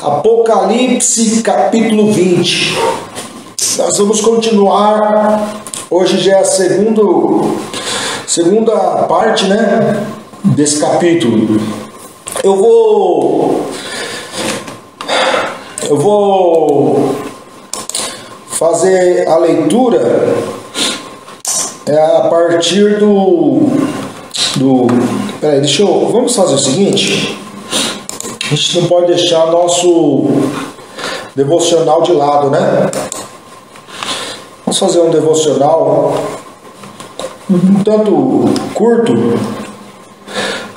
Apocalipse capítulo 20. Nós vamos continuar. Hoje já é a segunda parte, né, desse capítulo. Eu vou fazer a leitura a partir peraí, vamos fazer o seguinte. A gente não pode deixar nosso devocional de lado, né? Vamos fazer um devocional um tanto curto,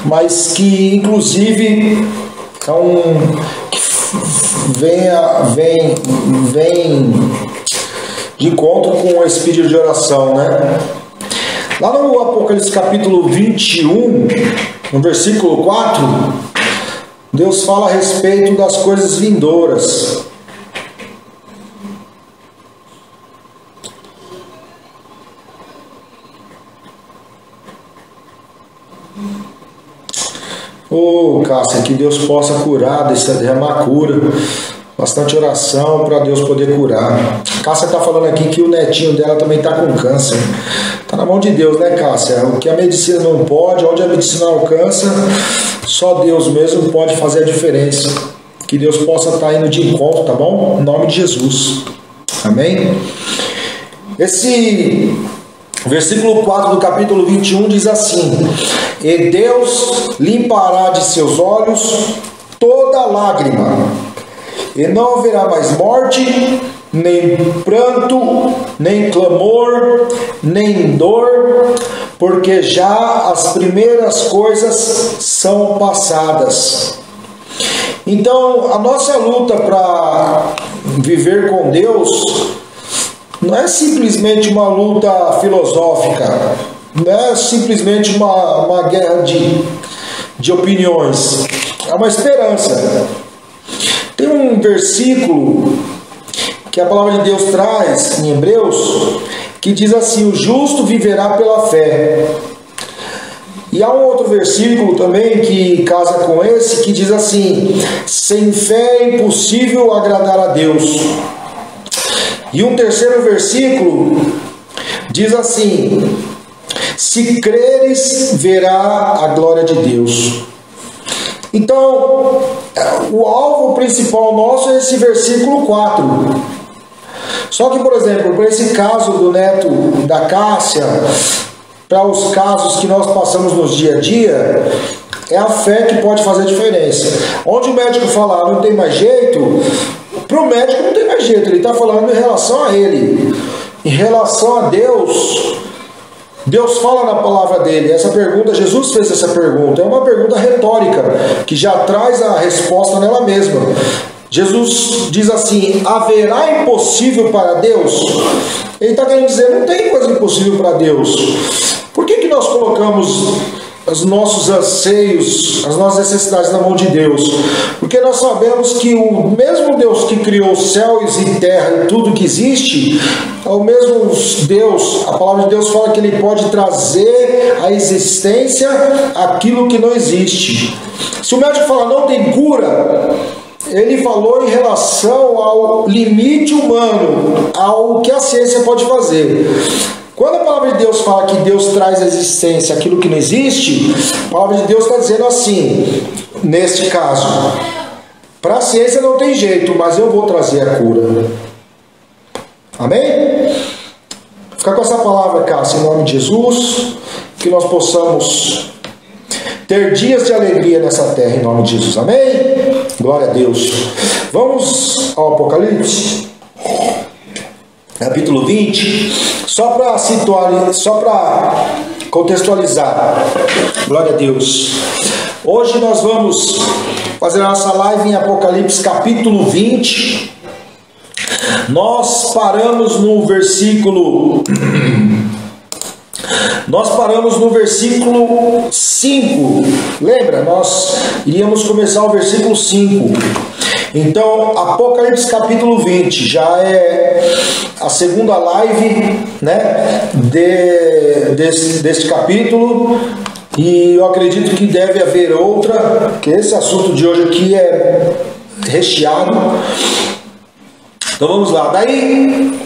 mas que inclusive vem de encontro com o espírito de oração, né? Lá no Apocalipse capítulo 21, no versículo 4, Deus fala a respeito das coisas vindouras. Cássia, que Deus possa curar, derramar cura, bastante oração para Deus poder curar. Cássia está falando aqui que o netinho dela também está com câncer. Está na mão de Deus, né, Cássia? O que a medicina não pode, onde a medicina alcança, só Deus mesmo pode fazer a diferença. Que Deus possa estar indo de encontro, tá bom? Em nome de Jesus. Amém? Esse versículo 4 do capítulo 21 diz assim: E Deus limpará de seus olhos toda lágrima, e não haverá mais morte, nem pranto, nem clamor, nem dor, porque já as primeiras coisas são passadas. Então, a nossa luta para viver com Deus não é simplesmente uma luta filosófica, não é simplesmente uma guerra de opiniões, é uma esperança. Tem um versículo que a palavra de Deus traz em Hebreus, que diz assim: o justo viverá pela fé. E há um outro versículo também que casa com esse, que diz assim: sem fé é impossível agradar a Deus. E um terceiro versículo diz assim: se creres, verá a glória de Deus. Então, o alvo principal nosso é esse versículo 4. Só que, por exemplo, para esse caso do neto da Cássia, para os casos que nós passamos no dia a dia, é a fé que pode fazer a diferença. Onde o médico fala não tem mais jeito, para o médico não tem mais jeito, ele está falando em relação a ele. Em relação a Deus, Deus fala na palavra dele. Essa pergunta, Jesus fez essa pergunta, é uma pergunta retórica, que já traz a resposta nela mesma. Jesus diz assim: haverá impossível para Deus? Ele está querendo dizer, não tem coisa impossível para Deus. Por que nós colocamos os nossos anseios, as nossas necessidades na mão de Deus? Porque nós sabemos que o mesmo Deus que criou céus e terra e tudo que existe, é o mesmo Deus. A palavra de Deus fala que Ele pode trazer à existência aquilo que não existe. Se o médico fala não tem cura, ele falou em relação ao limite humano, ao que a ciência pode fazer. Quando a palavra de Deus fala que Deus traz à existência aquilo que não existe, a palavra de Deus está dizendo assim, neste caso: para a ciência não tem jeito, mas eu vou trazer a cura. Amém? Fica com essa palavra, Cássia, em nome de Jesus, que nós possamos ter dias de alegria nessa terra, em nome de Jesus. Amém? Glória a Deus. Vamos ao Apocalipse capítulo 20, só para situar, só para contextualizar. Glória a Deus. Hoje nós vamos fazer a nossa live em Apocalipse capítulo 20. Nós paramos no versículo 5. Lembra? Nós iríamos começar o versículo 5. Então, Apocalipse capítulo 20 já é a segunda live, né, deste capítulo. E eu acredito que deve haver outra, porque esse assunto de hoje aqui recheado. Então vamos lá. Daí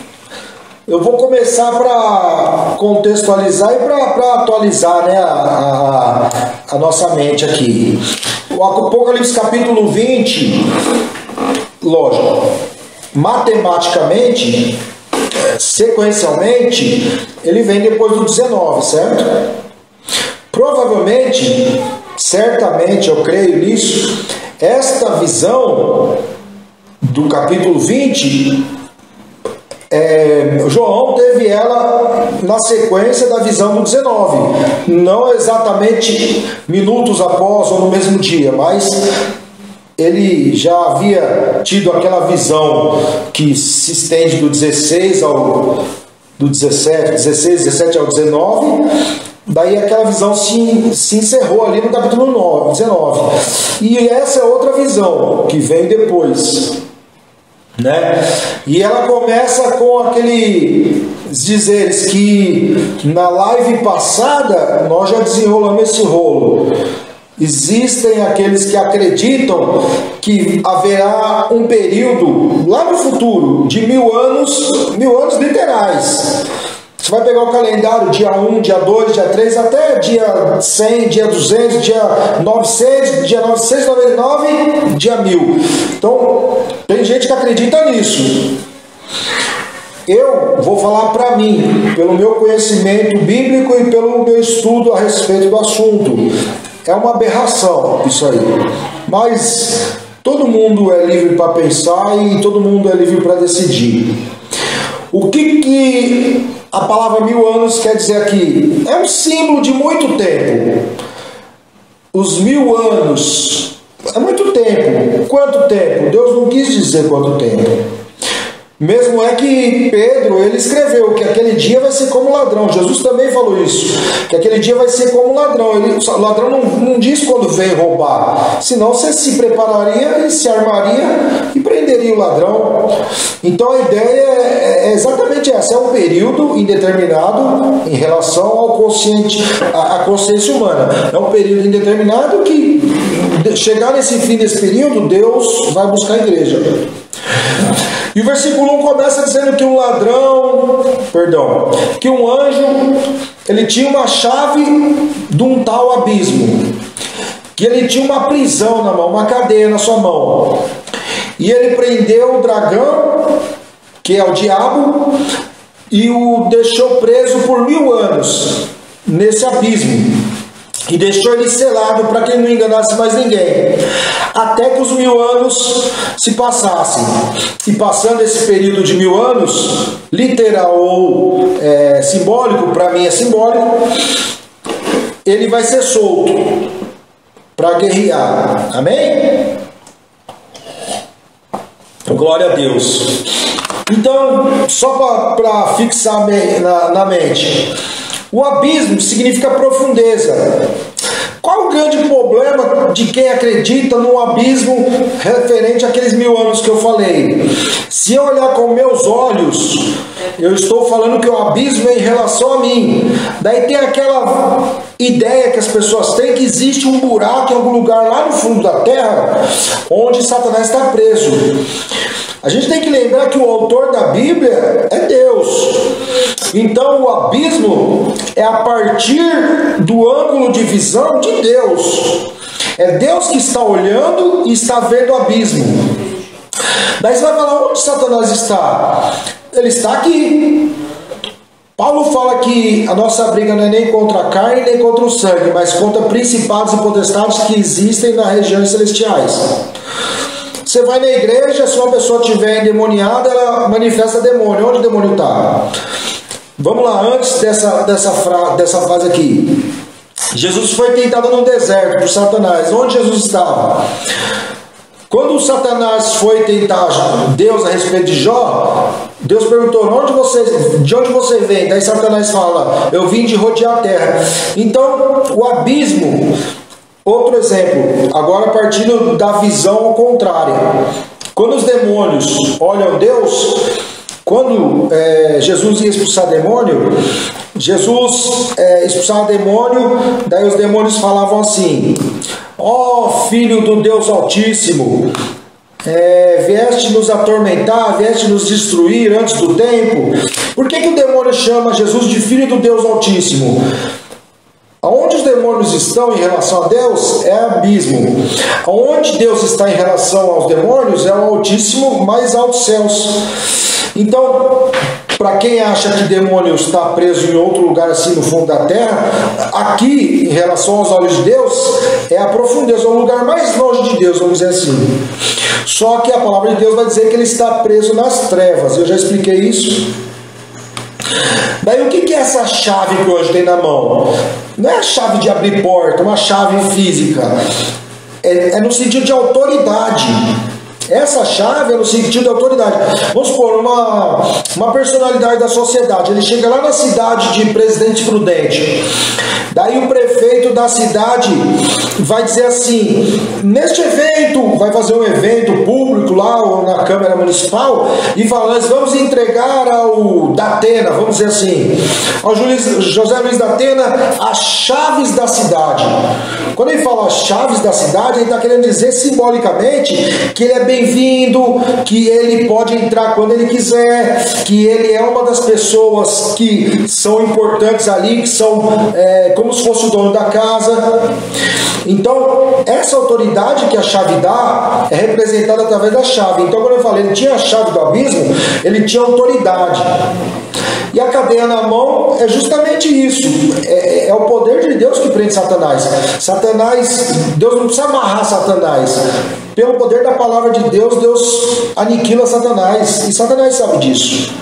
eu vou começar para contextualizar e para atualizar, né, a nossa mente aqui. O Apocalipse capítulo 20, lógico, matematicamente, sequencialmente, ele vem depois do 19, certo? Provavelmente, certamente, eu creio nisso, esta visão do capítulo 20, João teve ela na sequência da visão do 19, não exatamente minutos após ou no mesmo dia, mas ele já havia tido aquela visão que se estende do 16 ao do 17, 16, 17 ao 19. Daí aquela visão se encerrou ali no capítulo 19. E essa é outra visão que vem depois, né? E ela começa com aqueles dizeres que na live passada nós já desenrolamos esse rolo. Existem aqueles que acreditam que haverá um período lá no futuro de 1000 anos literais. Você vai pegar o calendário, dia 1, dia 2, dia 3, até dia 100, dia 200, dia 900, dia 999, dia 1000. Então, tem gente que acredita nisso. Eu vou falar para mim, pelo meu conhecimento bíblico e pelo meu estudo a respeito do assunto. É uma aberração isso aí. Mas todo mundo é livre para pensar e todo mundo é livre para decidir. O que a palavra 1000 anos quer dizer aqui? É um símbolo de muito tempo. Os 1000 anos é muito tempo. Quanto tempo? Deus não quis dizer quanto tempo. Mesmo é que Pedro, ele escreveu que aquele dia vai ser como ladrão. Jesus também falou isso, que aquele dia vai ser como ladrão. O ladrão não diz quando vem roubar, senão você se prepararia e se armaria e prenderia o ladrão. Então a ideia é exatamente essa, é um período indeterminado em relação ao consciente, à consciência humana. É um período indeterminado que, chegar nesse fim desse período, Deus vai buscar a igreja. E o versículo 1 começa dizendo que que um anjo, ele tinha uma chave de um tal abismo, que ele tinha uma prisão na mão, uma cadeia na sua mão, e ele prendeu o dragão, que é o diabo, e o deixou preso por 1000 anos nesse abismo. E deixou ele selado para que ele não enganasse mais ninguém, até que os 1000 anos se passassem. E passando esse período de 1000 anos, literal ou simbólico, para mim é simbólico, ele vai ser solto para guerrear. Amém? Glória a Deus. Então, só para fixar na mente, o abismo significa profundeza. Qual o grande problema de quem acredita no abismo referente àqueles 1000 anos que eu falei? Se eu olhar com meus olhos, eu estou falando que o abismo é em relação a mim. Daí tem aquela ideia que as pessoas têm que existe um buraco em algum lugar lá no fundo da terra onde Satanás está preso. A gente tem que lembrar que o autor da Bíblia é Deus. Então o abismo é a partir do ângulo de visão de Deus. É Deus que está olhando e está vendo o abismo. Daí você vai falar, onde Satanás está? Ele está aqui. Paulo fala que a nossa briga não é nem contra a carne nem contra o sangue, mas contra principados e potestades que existem nas regiões celestiais. Você vai na igreja, se uma pessoa estiver endemoniada, ela manifesta demônio. Onde o demônio está? Vamos lá, antes dessa frase aqui. Jesus foi tentado no deserto por Satanás. Onde Jesus estava? Quando Satanás foi tentar Deus a respeito de Jó, Deus perguntou, de onde você vem? Daí Satanás fala, eu vim de rodear a terra. Então, o abismo... Outro exemplo, agora partindo da visão contrária. Quando os demônios olham Deus, quando Jesus ia expulsar demônio, Jesus expulsava demônio, daí os demônios falavam assim, ó Filho do Deus Altíssimo, vieste nos atormentar, vieste nos destruir antes do tempo. Por que o demônio chama Jesus de Filho do Deus Altíssimo? Aonde os demônios estão em relação a Deus é abismo. Aonde Deus está em relação aos demônios é o Altíssimo, mais altos céus. Então, para quem acha que demônio está preso em outro lugar assim no fundo da terra, aqui, em relação aos olhos de Deus, é a profundeza, é o lugar mais longe de Deus, vamos dizer assim. Só que a palavra de Deus vai dizer que ele está preso nas trevas. Eu já expliquei isso. Daí o que é essa chave que hoje tem na mão? Não é a chave de abrir porta, uma chave física. É no sentido de autoridade. Essa chave é no sentido de autoridade. Vamos supor, uma personalidade da sociedade. Ele chega lá na cidade de Presidente Prudente. Daí o prefeito da cidade vai dizer assim: neste evento, vai fazer um evento público lá ou na Câmara Municipal, e fala: nós vamos entregar ao Datena, vamos dizer assim, ao José Luiz Datena, as chaves da cidade. Quando ele fala as chaves da cidade, ele está querendo dizer simbolicamente que ele é bem-vindo, que ele pode entrar quando ele quiser, que ele é uma das pessoas que são importantes ali, que são como se fosse o dono da casa. Então, essa autoridade que a chave dá é representada através da chave. Então, quando eu falei, ele tinha a chave do abismo, ele tinha autoridade. E a cadeia na mão é justamente isso. É o poder de Deus que prende Satanás. Deus não precisa amarrar Satanás. Pelo poder da palavra de Deus, Deus aniquila Satanás. E Satanás sabe disso.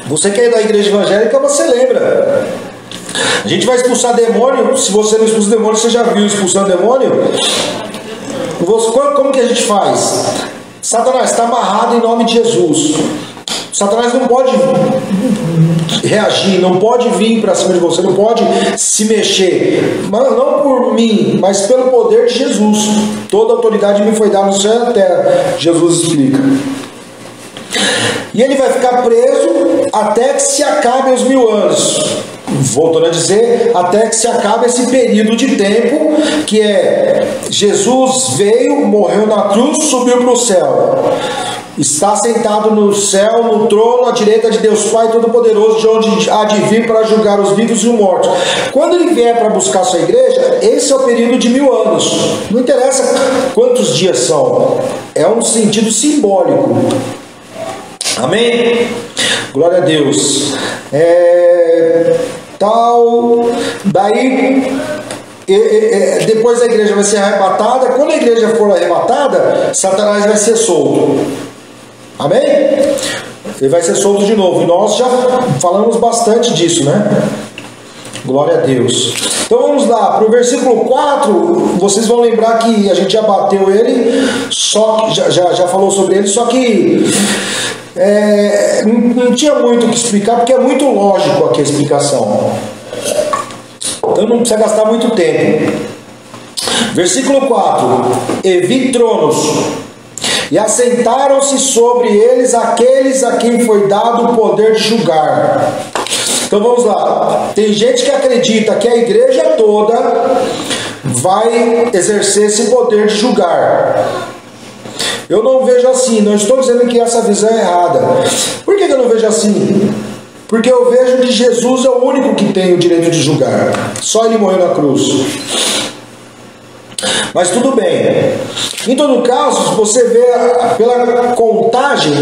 Você que é da igreja evangélica, você lembra. A gente vai expulsar demônio. Se você não expulsa demônio, você já viu expulsando demônio? Como que a gente faz? Satanás está amarrado em nome de Jesus. Satanás não pode reagir, não pode vir para cima de você, não pode se mexer, mas não por mim, mas pelo poder de Jesus. Toda autoridade me foi dada no céu e na terra, Jesus explica. E ele vai ficar preso até que se acabem os 1000 anos. Voltando a dizer, até que se acabe esse período de tempo, que é Jesus veio, morreu na cruz, subiu para o céu. Está sentado no céu, no trono, à direita de Deus Pai Todo-Poderoso, de onde há de vir para julgar os vivos e os mortos. Quando ele vier para buscar a sua igreja, esse é o período de 1000 anos. Não interessa quantos dias são, é um sentido simbólico. Amém? Glória a Deus. Daí depois a igreja vai ser arrebatada. Quando a igreja for arrebatada, Satanás vai ser solto. Amém? Ele vai ser solto de novo. E nós já falamos bastante disso, né? Glória a Deus. Então vamos lá, para o versículo 4, vocês vão lembrar que a gente já bateu ele, só que já falou sobre ele, só que não tinha muito o que explicar, porque é muito lógico aqui a explicação. Então não precisa gastar muito tempo. Versículo 4: E vi tronos, e assentaram-se sobre eles aqueles a quem foi dado o poder de julgar. Então vamos lá. Tem gente que acredita que a igreja toda vai exercer esse poder de julgar. Eu não vejo assim. Não estou dizendo que essa visão é errada. Por que eu não vejo assim? Porque eu vejo que Jesus é o único que tem o direito de julgar. Só ele morreu na cruz. Mas tudo bem. Em todo caso, se você vê pela contagem,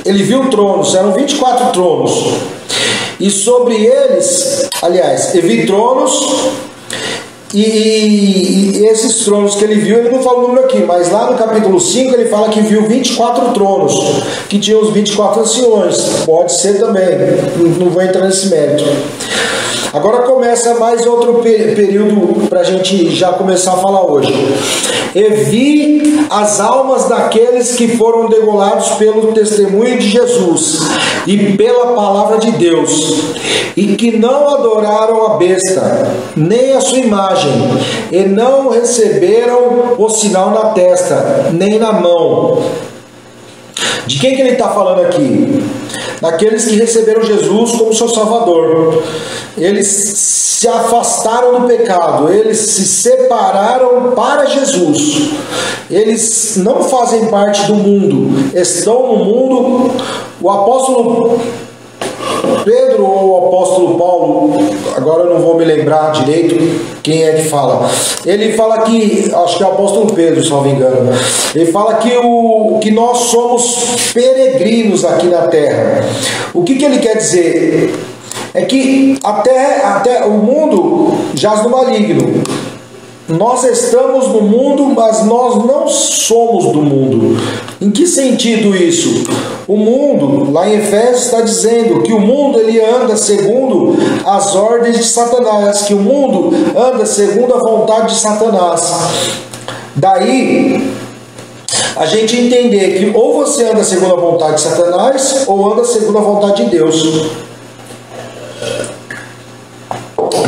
ele viu tronos, eram 24 tronos. E sobre eles, aliás, ele viu tronos, e esses tronos que ele viu, ele não fala o número aqui, mas lá no capítulo 5 ele fala que viu 24 tronos, que tinham os 24 anciões. Pode ser também, não vou entrar nesse mérito. Agora começa mais outro período para a gente já começar a falar hoje. E vi as almas daqueles que foram degolados pelo testemunho de Jesus e pela palavra de Deus, e que não adoraram a besta, nem a sua imagem, e não receberam o sinal na testa, nem na mão. De quem que ele está falando aqui? Daqueles que receberam Jesus como seu Salvador. Eles se afastaram do pecado, eles se separaram para Jesus. Eles não fazem parte do mundo, estão no mundo. O apóstolo Pedro ou o apóstolo Paulo, agora eu não vou me lembrar direito quem é que fala. Ele fala que, acho que é o apóstolo Pedro, se não me engano. Ele fala que nós somos peregrinos aqui na terra. O que ele quer dizer? É que até o mundo jaz no maligno. Nós estamos no mundo, mas nós não somos do mundo. Em que sentido isso? O mundo, lá em Efésios, está dizendo que o mundo ele anda segundo as ordens de Satanás, que o mundo anda segundo a vontade de Satanás. Daí a gente entender que ou você anda segundo a vontade de Satanás ou anda segundo a vontade de Deus.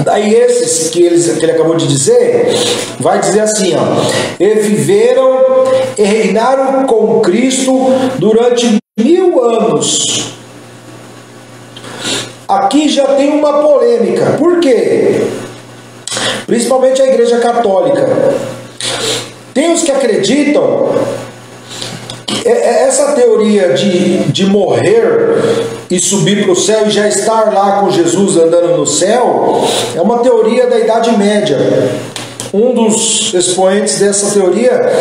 Daí esses que ele acabou de dizer, vai dizer assim, ó, e viveram e reinaram com Cristo durante 1000 anos. Aqui já tem uma polêmica. Por quê? Principalmente a Igreja Católica. Tem os que acreditam que essa teoria de morrer e subir para o céu e já estar lá com Jesus andando no céu é uma teoria da Idade Média. Um dos expoentes dessa teoria,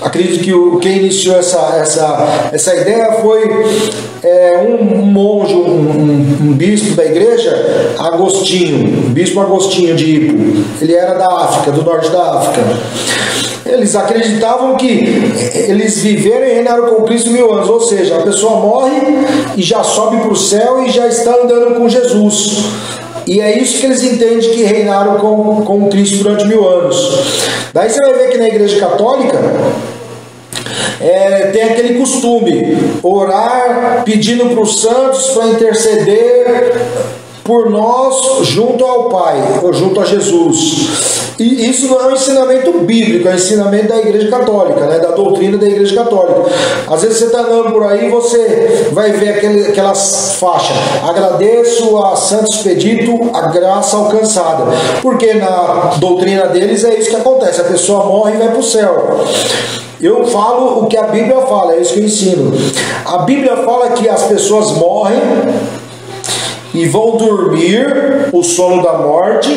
acredito que quem iniciou essa ideia foi um monge, um bispo da igreja, Agostinho, bispo Agostinho de Hippo. Ele era da África, do norte da África. Eles acreditavam que eles viveram e reinaram com Cristo 1000 anos, ou seja, a pessoa morre e já sobe para o céu e já está andando com Jesus. E é isso que eles entendem que reinaram com Cristo durante 1000 anos. Daí você vai ver que na Igreja Católica tem aquele costume, orar pedindo para os santos para interceder por nós junto ao Pai, ou junto a Jesus. E isso não é um ensinamento bíblico, é um ensinamento da Igreja Católica, né? Da doutrina da Igreja Católica. Às vezes você está andando por aí e você vai ver aquelas faixas: agradeço a Santo Expedito a graça alcançada. Porque na doutrina deles é isso que acontece, a pessoa morre e vai para o céu. Eu falo o que a Bíblia fala, é isso que eu ensino. A Bíblia fala que as pessoas morrem e vão dormir o sono da morte.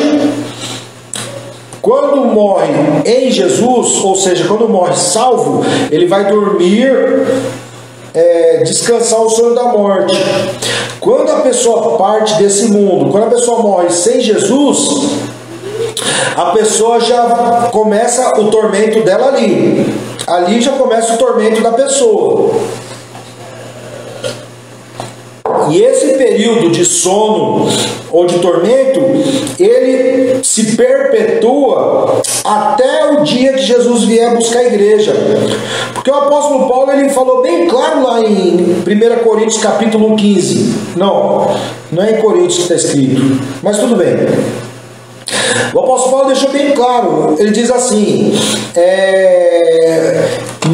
Quando morre em Jesus, ou seja, quando morre salvo, ele vai dormir, descansar o sono da morte. Quando a pessoa parte desse mundo, quando a pessoa morre sem Jesus, a pessoa já começa o tormento dela ali. Ali já começa o tormento da pessoa. E esse período de sono ou de tormento, ele se perpetua até o dia que Jesus vier buscar a igreja. Porque o apóstolo Paulo ele falou bem claro lá em 1 Coríntios capítulo 15. Não é em Coríntios que está escrito, mas tudo bem. O apóstolo Paulo deixou bem claro, ele diz assim,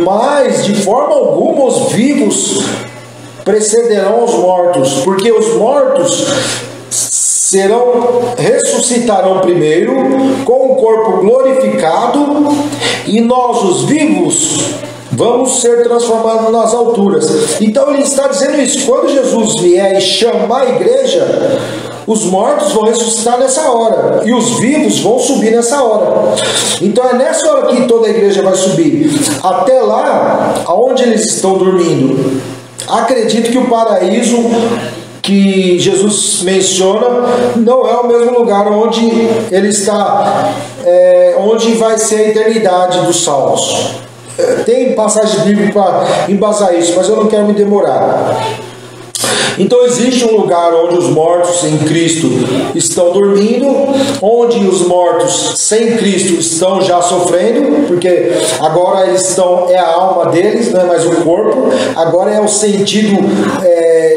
mas de forma alguma os vivos precederão os mortos, porque os mortos ressuscitarão primeiro com o corpo glorificado, e nós os vivos vamos ser transformados nas alturas. Então ele está dizendo isso: quando Jesus vier e chamar a igreja, os mortos vão ressuscitar nessa hora e os vivos vão subir nessa hora. Então é nessa hora que toda a igreja vai subir. Até lá, aonde eles estão dormindo, acredito que o paraíso que Jesus menciona não é o mesmo lugar onde ele está, onde vai ser a eternidade dos salvos. Tem passagem bíblica para embasar isso, mas eu não quero me demorar. Então existe um lugar onde os mortos em Cristo estão dormindo, onde os mortos sem Cristo estão já sofrendo, porque agora eles estão, é a alma deles, não é mais o corpo, agora é o sentido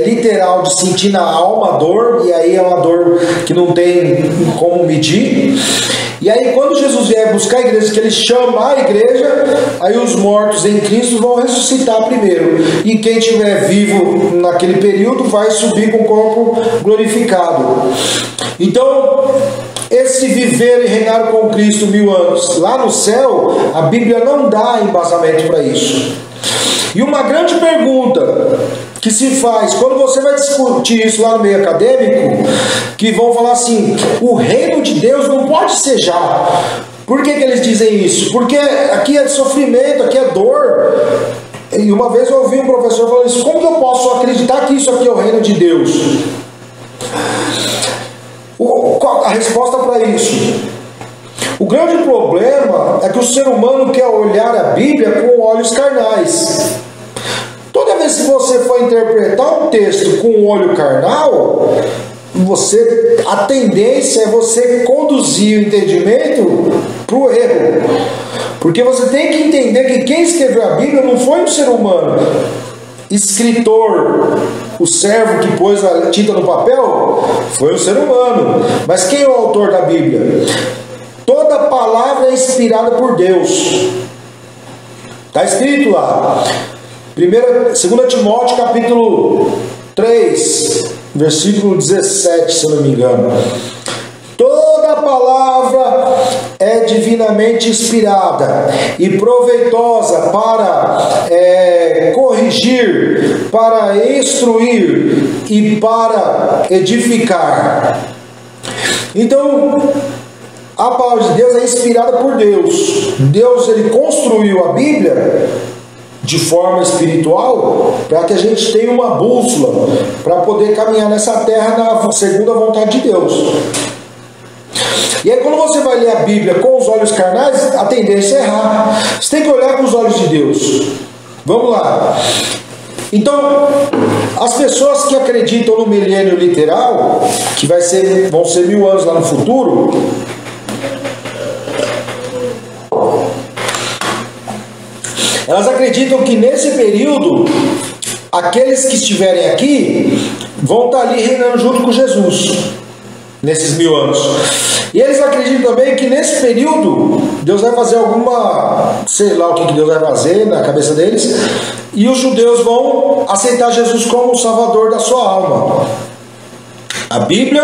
literal de sentir na alma a dor, e aí é uma dor que não tem como medir. E aí quando Jesus vier buscar a igreja, que ele chama a igreja, aí os mortos em Cristo vão ressuscitar primeiro. E quem estiver vivo naquele período vai subir com o corpo glorificado. Então, esse viver e reinar com Cristo 1000 anos lá no céu, a Bíblia não dá embasamento para isso. E uma grande pergunta que se faz quando você vai discutir isso lá no meio acadêmico, que vão falar assim: o reino de Deus não pode ser já. Por que eles dizem isso? Porque aqui é sofrimento, aqui é dor. E uma vez eu ouvi um professor falando isso: como que eu posso acreditar que isso aqui é o reino de Deus? A resposta para isso: o grande problema é que o ser humano quer olhar a Bíblia com olhos carnais. Toda vez que você for interpretar um texto com um olho carnal, a tendência é você conduzir o entendimento para o erro. Porque você tem que entender que quem escreveu a Bíblia não foi um ser humano. Escritor, o servo que pôs a tinta no papel, foi um ser humano. Mas quem é o autor da Bíblia? Toda palavra é inspirada por Deus. Está escrito lá. 2 Timóteo capítulo 3, versículo 17, se eu não me engano. Toda palavra é divinamente inspirada e proveitosa para corrigir, para instruir e para edificar. Então, a palavra de Deus é inspirada por Deus. Deus, ele construiu a Bíblia de forma espiritual para que a gente tenha uma bússola para poder caminhar nessa terra na segunda vontade de Deus. E aí quando você vai ler a Bíblia com os olhos carnais, a tendência é errar. Você tem que olhar com os olhos de Deus. Vamos lá. Então, as pessoas que acreditam no milênio literal, que vão ser 1000 anos lá no futuro, elas acreditam que nesse período, aqueles que estiverem aqui vão estar ali reinando junto com Jesus, nesses 1000 anos. E eles acreditam também que nesse período, Deus vai fazer sei lá o que Deus vai fazer na cabeça deles, e os judeus vão aceitar Jesus como o salvador da sua alma. A Bíblia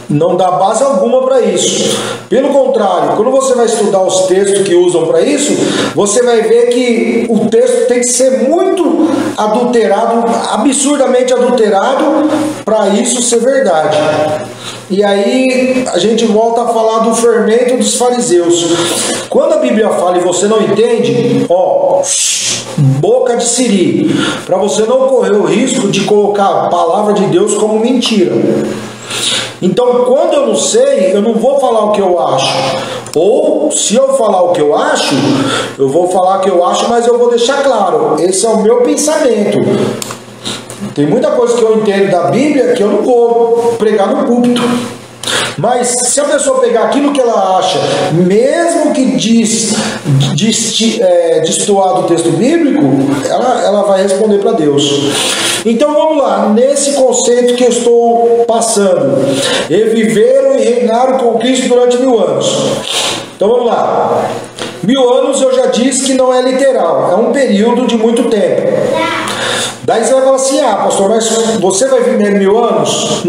não dá base alguma para isso. Pelo contrário, quando você vai estudar os textos que usam para isso, você vai ver que o texto tem que ser muito adulterado, absurdamente adulterado, para isso ser verdade. E aí a gente volta a falar do fermento dos fariseus. Quando a Bíblia fala e você não entende, boca de siri, para você não correr o risco de colocar a palavra de Deus como mentira. Então, quando eu não sei, eu não vou falar o que eu acho. Ou, se eu falar o que eu acho, eu vou falar o que eu acho, mas eu vou deixar claro, esse é o meu pensamento. Tem muita coisa que eu entendo da Bíblia que eu não vou pregar no púlpito. Mas se a pessoa pegar aquilo que ela acha, mesmo que destoar do texto bíblico, ela vai responder para Deus. Então vamos lá, nesse conceito que eu estou passando: e viveram e reinaram com Cristo durante 1000 anos. Então vamos lá. 1000 anos eu já disse que não é literal, é um período de muito tempo. Daí você vai falar assim: pastor, mas você vai viver 1000 anos?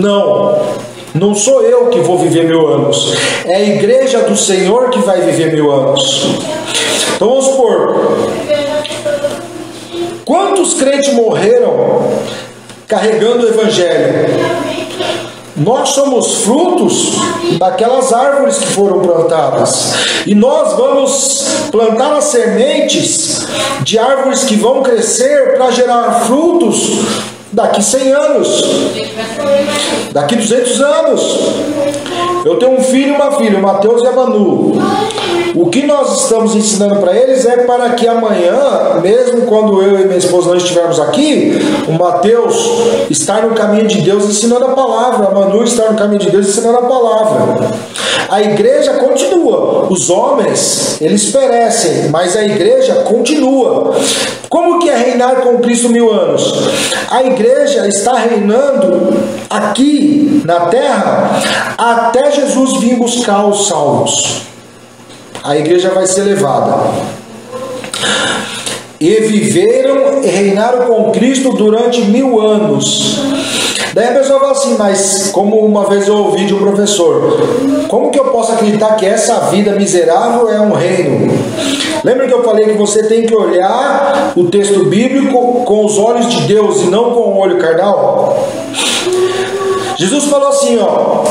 Não sou eu que vou viver 1000 anos. É a igreja do Senhor que vai viver 1000 anos. Então vamos supor, quantos crentes morreram carregando o Evangelho? Nós somos frutos daquelas árvores que foram plantadas. E nós vamos plantar as sementes de árvores que vão crescer para gerar frutos daqui 100 anos, daqui 200 anos. Eu tenho um filho e uma filha, o Mateus e a Manu. O que nós estamos ensinando para eles é para que amanhã, mesmo quando eu e minha esposa não estivermos aqui, o Mateus estar no caminho de Deus ensinando a palavra, a Manu estar no caminho de Deus ensinando a palavra. A igreja continua. Os homens, eles perecem, mas a igreja continua. Como que é reinar com Cristo 1000 anos? A igreja está reinando aqui na terra até Jesus vir buscar os salvos. A igreja vai ser levada. E viveram e reinaram com Cristo durante 1000 anos. Daí a pessoa fala assim, mas como uma vez eu ouvi de um professor, como que eu posso acreditar que essa vida miserável é um reino? Lembra que eu falei que você tem que olhar o texto bíblico com os olhos de Deus e não com o olho carnal? Jesus falou assim, ó,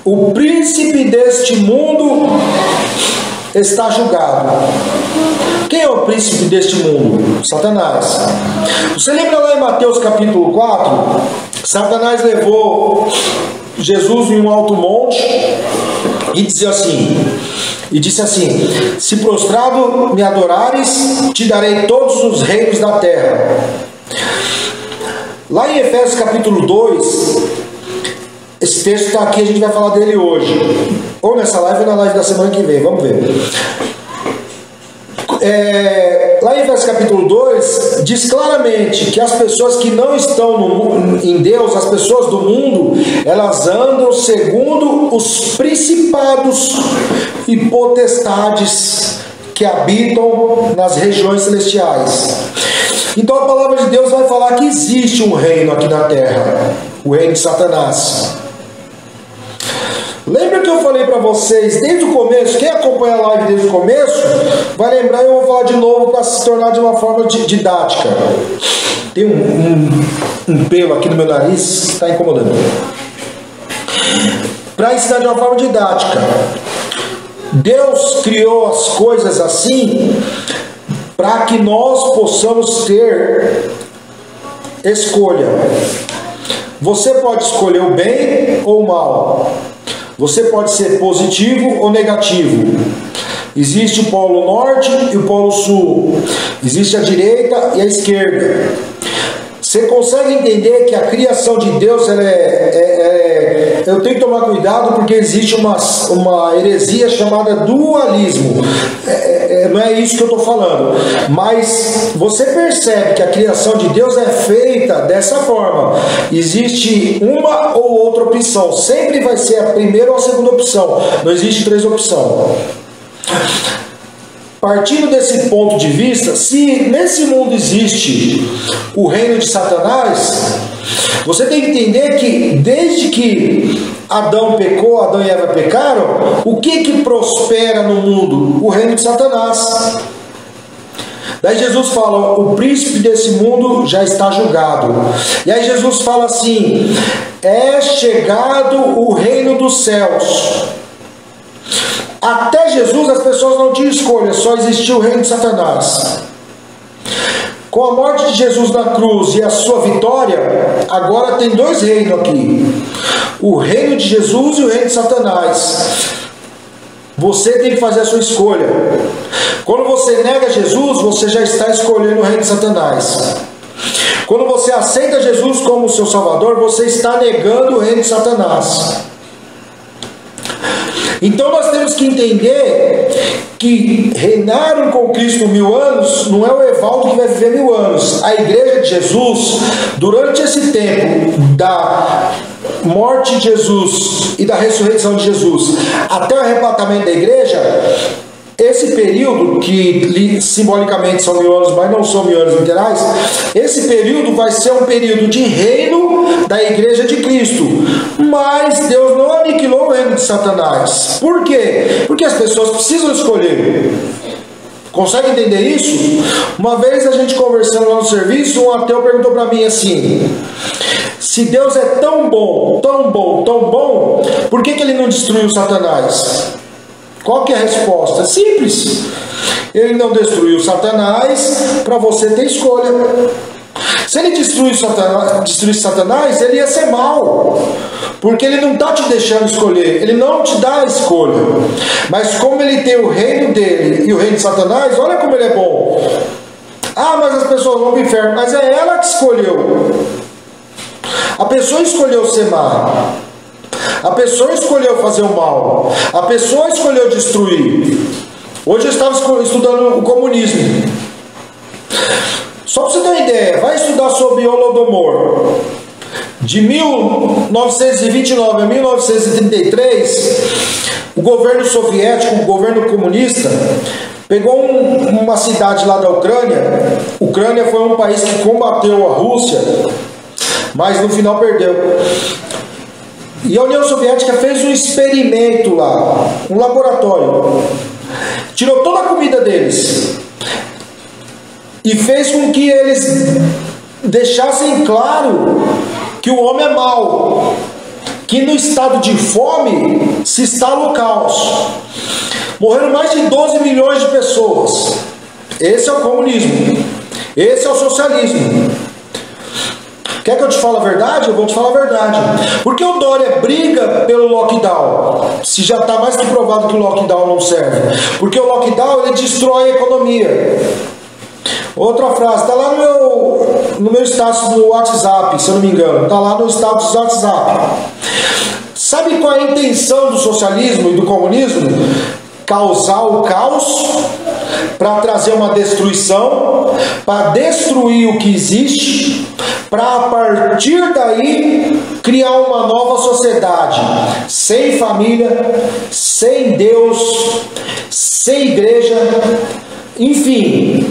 o príncipe deste mundo está julgado. Quem é o príncipe deste mundo? Satanás. Você lembra lá em Mateus capítulo 4? Satanás levou Jesus em um alto monte e disse assim, se prostrado me adorares, te darei todos os reinos da terra. Lá em Efésios capítulo 2, esse texto está aqui, a gente vai falar dele hoje, ou nessa live ou na live da semana que vem, vamos ver. Lá em Efésios capítulo 2 diz claramente que as pessoas que não estão em Deus, as pessoas do mundo, elas andam segundo os principados e potestades que habitam nas regiões celestiais. Então a palavra de Deus vai falar que existe um reino aqui na terra, o reino de Satanás. Lembra que eu falei para vocês desde o começo? Quem acompanha a live desde o começo vai lembrar, eu vou falar de novo para se tornar de uma forma didática. Tem um pelo aqui no meu nariz que está incomodando. Para ensinar de uma forma didática. Deus criou as coisas assim para que nós possamos ter escolha. Você pode escolher o bem ou o mal. Você pode ser positivo ou negativo. Existe o polo norte e o polo sul. Existe a direita e a esquerda. Você consegue entender que a criação de Deus eu tenho que tomar cuidado porque existe uma heresia chamada dualismo. Não é isso que eu estou falando. Mas você percebe que a criação de Deus é feita dessa forma. Existe uma ou outra opção. Sempre vai ser a primeira ou a segunda opção. Não existe 3 opções. Partindo desse ponto de vista, se nesse mundo existe o reino de Satanás, você tem que entender que desde que Adão pecou, Adão e Eva pecaram, o que prospera no mundo? O reino de Satanás. Daí Jesus fala, o príncipe desse mundo já está julgado. E aí Jesus fala assim, é chegado o reino dos céus. Até Jesus as pessoas não tinham escolha, só existia o reino de Satanás. Com a morte de Jesus na cruz e a sua vitória, agora tem 2 reinos aqui. O reino de Jesus e o reino de Satanás. Você tem que fazer a sua escolha. Quando você nega Jesus, você já está escolhendo o reino de Satanás. Quando você aceita Jesus como seu Salvador, você está negando o reino de Satanás. Então nós temos que entender que reinaram com Cristo 1000 anos não é o Evaldo que vai viver 1000 anos. A igreja de Jesus, durante esse tempo da morte de Jesus e da ressurreição de Jesus até o arrebatamento da igreja, esse período, que simbolicamente são 1000 anos, mas não são 1000 anos literais, esse período vai ser um período de reino da igreja de Cristo. Mas Deus não aniquilou o reino de Satanás. Por quê? Porque as pessoas precisam escolher. Consegue entender isso? Uma vez a gente conversando lá no serviço, um ateu perguntou para mim assim, se Deus é tão bom, tão bom, tão bom, por que ele não destruiu Satanás? Qual que é a resposta? Simples. Ele não destruiu Satanás para você ter escolha. Se ele destruísse Satanás, ele ia ser mal. Porque ele não está te deixando escolher. Ele não te dá a escolha. Mas como ele tem o reino dele e o reino de Satanás, olha como ele é bom. Ah, mas as pessoas vão para o inferno. Mas é ela que escolheu. A pessoa escolheu ser má. A pessoa escolheu fazer o mal. A pessoa escolheu destruir. Hoje eu estava estudando o comunismo. Só para você ter uma ideia, vai estudar sobre Holodomor. De 1929 a 1933, o governo soviético, o governo comunista, pegou uma cidade lá da Ucrânia. Ucrânia foi um país que combateu a Rússia, mas no final perdeu. E a União Soviética fez um experimento lá, um laboratório. Tirou toda a comida deles e fez com que eles deixassem claro que o homem é mau, que no estado de fome se instala o caos. Morreram mais de 12 milhões de pessoas. Esse é o comunismo. Esse é o socialismo. Quer que eu te fale a verdade? Eu vou te falar a verdade. Porque o Dória briga pelo lockdown, se já está mais que provado que o lockdown não serve. Porque o lockdown, ele destrói a economia. Outra frase, está lá no meu status do WhatsApp, se eu não me engano. Está lá no status do WhatsApp. Sabe qual é a intenção do socialismo e do comunismo? Causar o caos, para trazer uma destruição, para destruir o que existe, para a partir daí criar uma nova sociedade, sem família, sem Deus, sem igreja, enfim,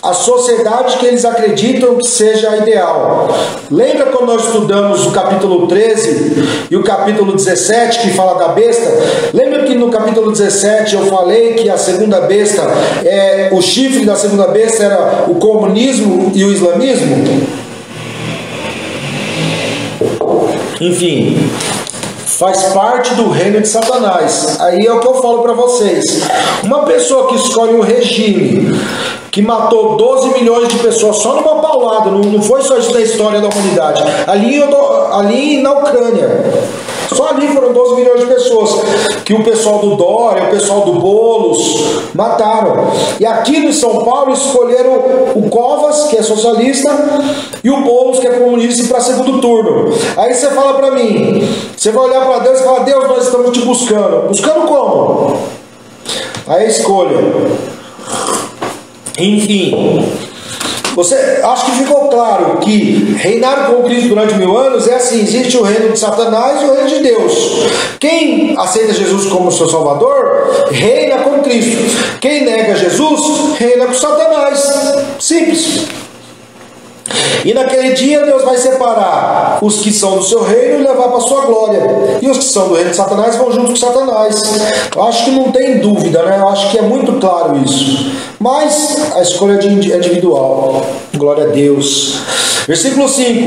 a sociedade que eles acreditam que seja a ideal. Lembra quando nós estudamos o capítulo 13 e o capítulo 17 que fala da besta? Lembra que no capítulo 17 eu falei que a segunda besta, o chifre da segunda besta era o comunismo e o islamismo? Enfim, faz parte do reino de Satanás. Aí é o que eu falo para vocês. Uma pessoa que escolhe um regime que matou 12 milhões de pessoas só numa paulada, não foi só isso da história da humanidade, ali na Ucrânia, só ali foram 12 milhões de pessoas que o pessoal do Dória, o pessoal do Boulos mataram. E aqui no São Paulo escolheram o Covas, que é socialista, e o Boulos, que é comunista, para segundo turno. Aí você fala para mim, você vai olhar para Deus e falar: Deus, nós estamos te buscando. Buscando como? Aí a escolha. Enfim, você acho que ficou claro que reinar com Cristo durante 1000 anos é assim: existe o reino de Satanás e o reino de Deus. Quem aceita Jesus como seu Salvador, reina com Cristo. Quem nega Jesus, reina com Satanás. Simples. E naquele dia Deus vai separar os que são do seu reino e levar para a sua glória. E os que são do reino de Satanás vão junto com Satanás. Eu acho que não tem dúvida, né? Eu acho que é muito claro isso. Mas a escolha é individual. Glória a Deus. Versículo 5: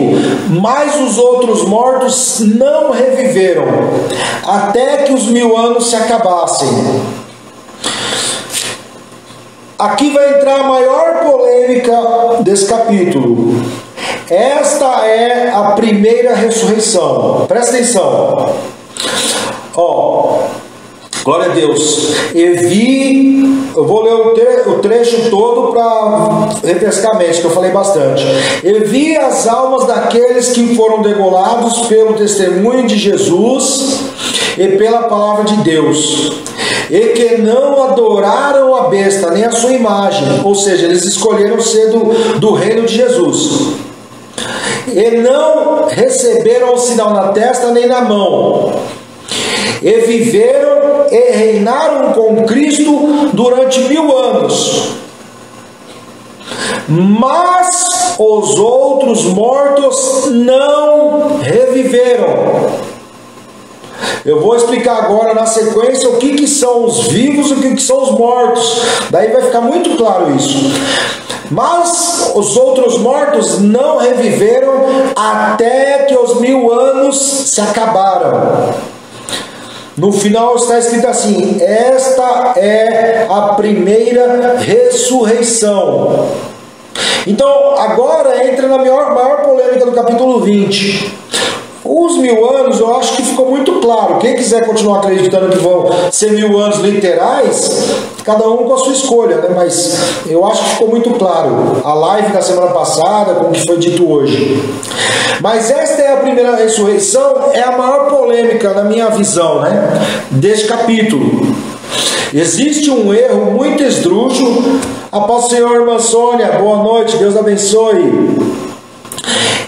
mas os outros mortos não reviveram, até que os 1000 anos se acabassem. Aqui vai entrar a maior polêmica desse capítulo. Esta é a primeira ressurreição. Presta atenção. Glória a Deus. Eu vou ler o trecho todo para refrescar a mente, que eu falei bastante. E vi as almas daqueles que foram degolados pelo testemunho de Jesus e pela palavra de Deus, e que não adoraram a besta, nem a sua imagem. Ou seja, eles escolheram ser do reino de Jesus. E não receberam o sinal na testa nem na mão. E viveram e reinaram com Cristo durante 1000 anos. Mas os outros mortos não reviveram. Eu vou explicar agora na sequência o que são os vivos e o que são os mortos. Daí vai ficar muito claro isso. Mas os outros mortos não reviveram até que os 1000 anos se acabaram. No final está escrito assim: esta é a primeira ressurreição. Então agora entra na maior polêmica do capítulo 20. Os 1000 anos eu acho que ficou muito claro. Quem quiser continuar acreditando que vão ser 1000 anos literais, cada um com a sua escolha, né? Mas eu acho que ficou muito claro. A live da semana passada, com o que foi dito hoje. Mas esta é a primeira ressurreição, é a maior polêmica na minha visão, né? Deste capítulo. Existe um erro muito esdrúxulo. A paz do Senhor, irmã Sônia, boa noite, Deus abençoe.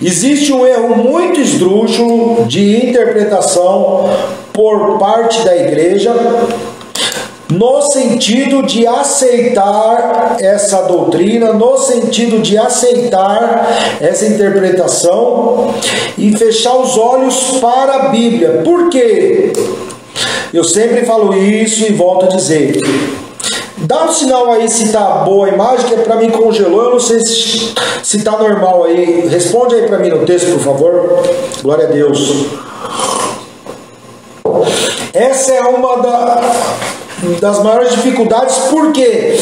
Existe um erro muito esdrúxulo de interpretação por parte da igreja, no sentido de aceitar essa doutrina, no sentido de aceitar essa interpretação e fechar os olhos para a Bíblia. Por quê? Eu sempre falo isso e volto a dizer. Dá um sinal aí se tá boa a imagem, que para mim congelou, eu não sei se tá normal aí. Responde aí para mim no texto, por favor. Glória a Deus. Essa é uma das maiores dificuldades, porque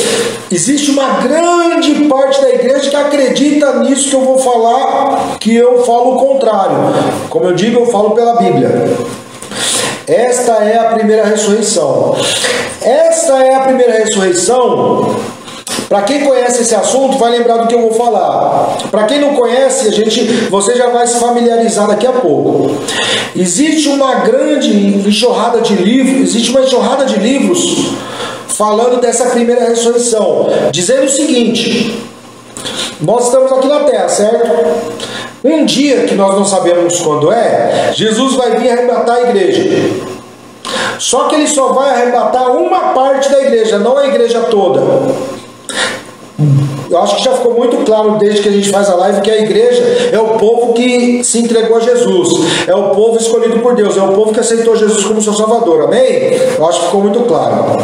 existe uma grande parte da igreja que acredita nisso que eu vou falar, que eu falo o contrário. Como eu digo, eu falo pela Bíblia. Esta é a primeira ressurreição. Esta é a primeira ressurreição. Para quem conhece esse assunto, vai lembrar do que eu vou falar. Para quem não conhece, você já vai se familiarizar daqui a pouco. Existe uma grande enxurrada de livros, falando dessa primeira ressurreição, dizendo o seguinte: nós estamos aqui na terra, certo? Um dia, que nós não sabemos quando é, Jesus vai vir arrebatar a igreja. Só que ele só vai arrebatar uma parte da igreja, não a igreja toda. Eu acho que já ficou muito claro desde que a gente faz a live que a igreja é o povo que se entregou a Jesus, é o povo escolhido por Deus, é o povo que aceitou Jesus como seu Salvador, amém? Eu acho que ficou muito claro.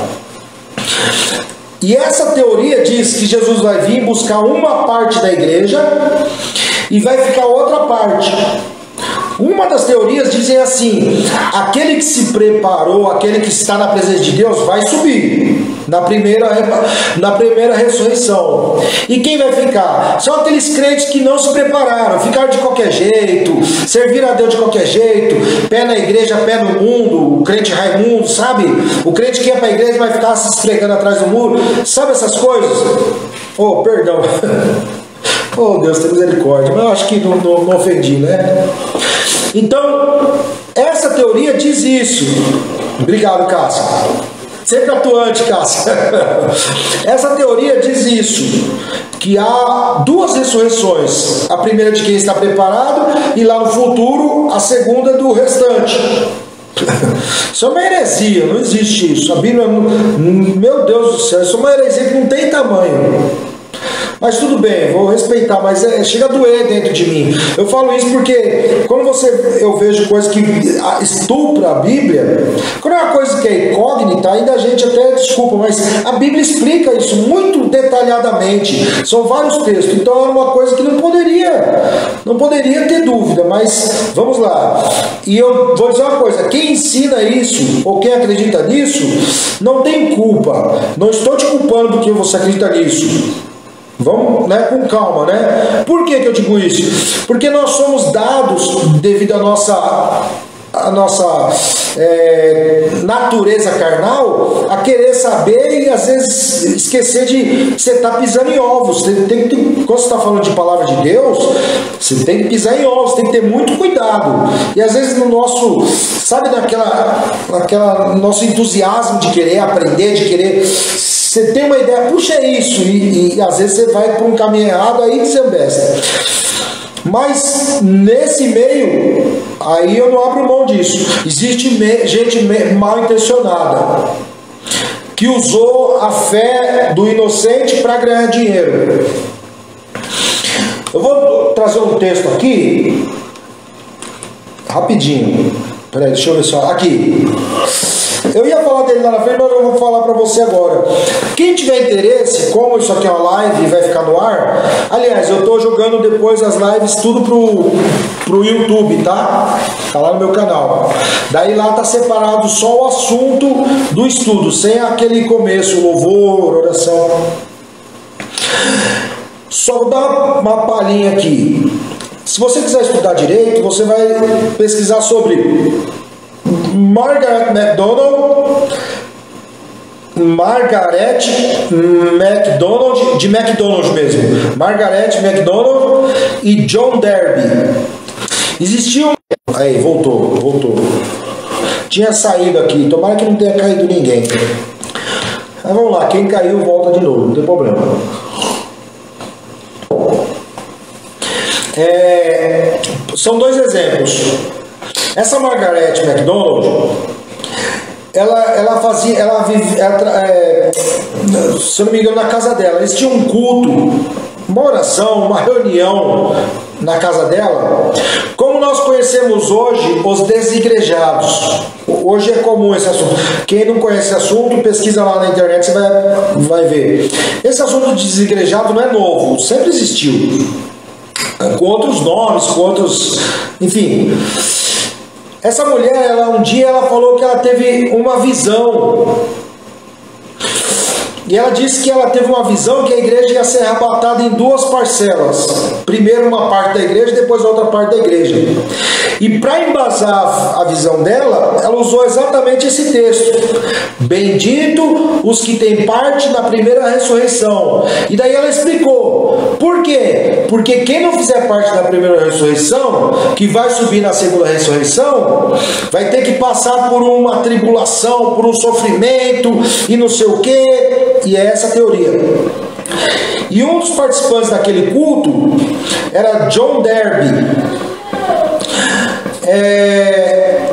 E essa teoria diz que Jesus vai vir buscar uma parte da igreja e vai ficar outra parte. Uma das teorias dizem assim: aquele que se preparou, aquele que está na presença de Deus, vai subir na primeira ressurreição. E quem vai ficar? São aqueles crentes que não se prepararam, ficaram de qualquer jeito, serviram a Deus de qualquer jeito, pé na igreja, pé no mundo, o crente Raimundo, sabe? O crente que ia para a igreja vai ficar se esfregando atrás do muro, sabe essas coisas? Oh, perdão. Oh, Deus, tem misericórdia. Mas eu acho que não ofendi, né? Então, essa teoria diz isso. Obrigado, Cássio. Sempre atuante, Cássio. Essa teoria diz isso, que há duas ressurreições. A primeira de quem está preparado e lá no futuro a segunda do restante. Isso é uma heresia, não existe isso. A Bíblia, meu Deus do céu, isso é uma heresia que não tem tamanho. Mas tudo bem, vou respeitar, mas chega a doer dentro de mim. Eu falo isso porque quando eu vejo coisas que estupra a Bíblia, quando é uma coisa que é incógnita, ainda a gente até desculpa, mas a Bíblia explica isso muito detalhadamente. São vários textos, então era uma coisa que não poderia ter dúvida, mas vamos lá. E eu vou dizer uma coisa: quem ensina isso, ou quem acredita nisso, não tem culpa. Não estou te culpando porque você acredita nisso. Vamos, né, com calma, né? Por que eu digo isso? Porque nós somos dados, devido à nossa natureza carnal, a querer saber e às vezes esquecer de você estar pisando em ovos. Quando você está falando de palavra de Deus, você tem que pisar em ovos, tem que ter muito cuidado. E às vezes no nosso, sabe, naquela nosso entusiasmo de querer aprender, de querer, você tem uma ideia, puxa isso, e às vezes você vai para um caminho errado, aí você besta. Mas nesse meio, aí eu não abro mão disso. Existe gente mal intencionada que usou a fé do inocente para ganhar dinheiro. Eu vou trazer um texto aqui, rapidinho. Peraí, deixa eu ver só. Aqui. Eu ia falar dele lá na frente, mas eu vou falar para você agora. Quem tiver interesse, como isso aqui é uma live e vai ficar no ar, aliás, eu estou jogando depois as lives tudo pro YouTube, tá? Tá lá no meu canal. Daí lá tá separado só o assunto do estudo, sem aquele começo, louvor, oração. Só vou dar uma palhinha aqui. Se você quiser estudar direito, você vai pesquisar sobre Margaret MacDonald, de McDonald's mesmo, Margaret MacDonald e John Darby. Existia aí, voltou. Tinha saído aqui, tomara que não tenha caído ninguém. Mas vamos lá, quem caiu volta de novo, não tem problema. São dois exemplos. Essa Margaret MacDonald, ela fazia, se eu não me engano, na casa dela, eles tinham um culto, uma oração, uma reunião na casa dela, como nós conhecemos hoje os desigrejados. Hoje é comum esse assunto. Quem não conhece esse assunto, pesquisa lá na internet, você vai ver. Esse assunto de desigrejado não é novo, sempre existiu, com outros nomes, com outros, enfim. Essa mulher, um dia ela falou que ela teve uma visão. E ela disse que ela teve uma visão que a igreja ia ser arrebatada em duas parcelas. Primeiro uma parte da igreja, depois outra parte da igreja. E para embasar a visão dela, ela usou exatamente esse texto. Bendito os que têm parte na primeira ressurreição. E daí ela explicou. Por quê? Porque quem não fizer parte da primeira ressurreição, que vai subir na segunda ressurreição, vai ter que passar por uma tribulação, por um sofrimento e não sei o quê. E é essa a teoria. E um dos participantes daquele culto era John Darby.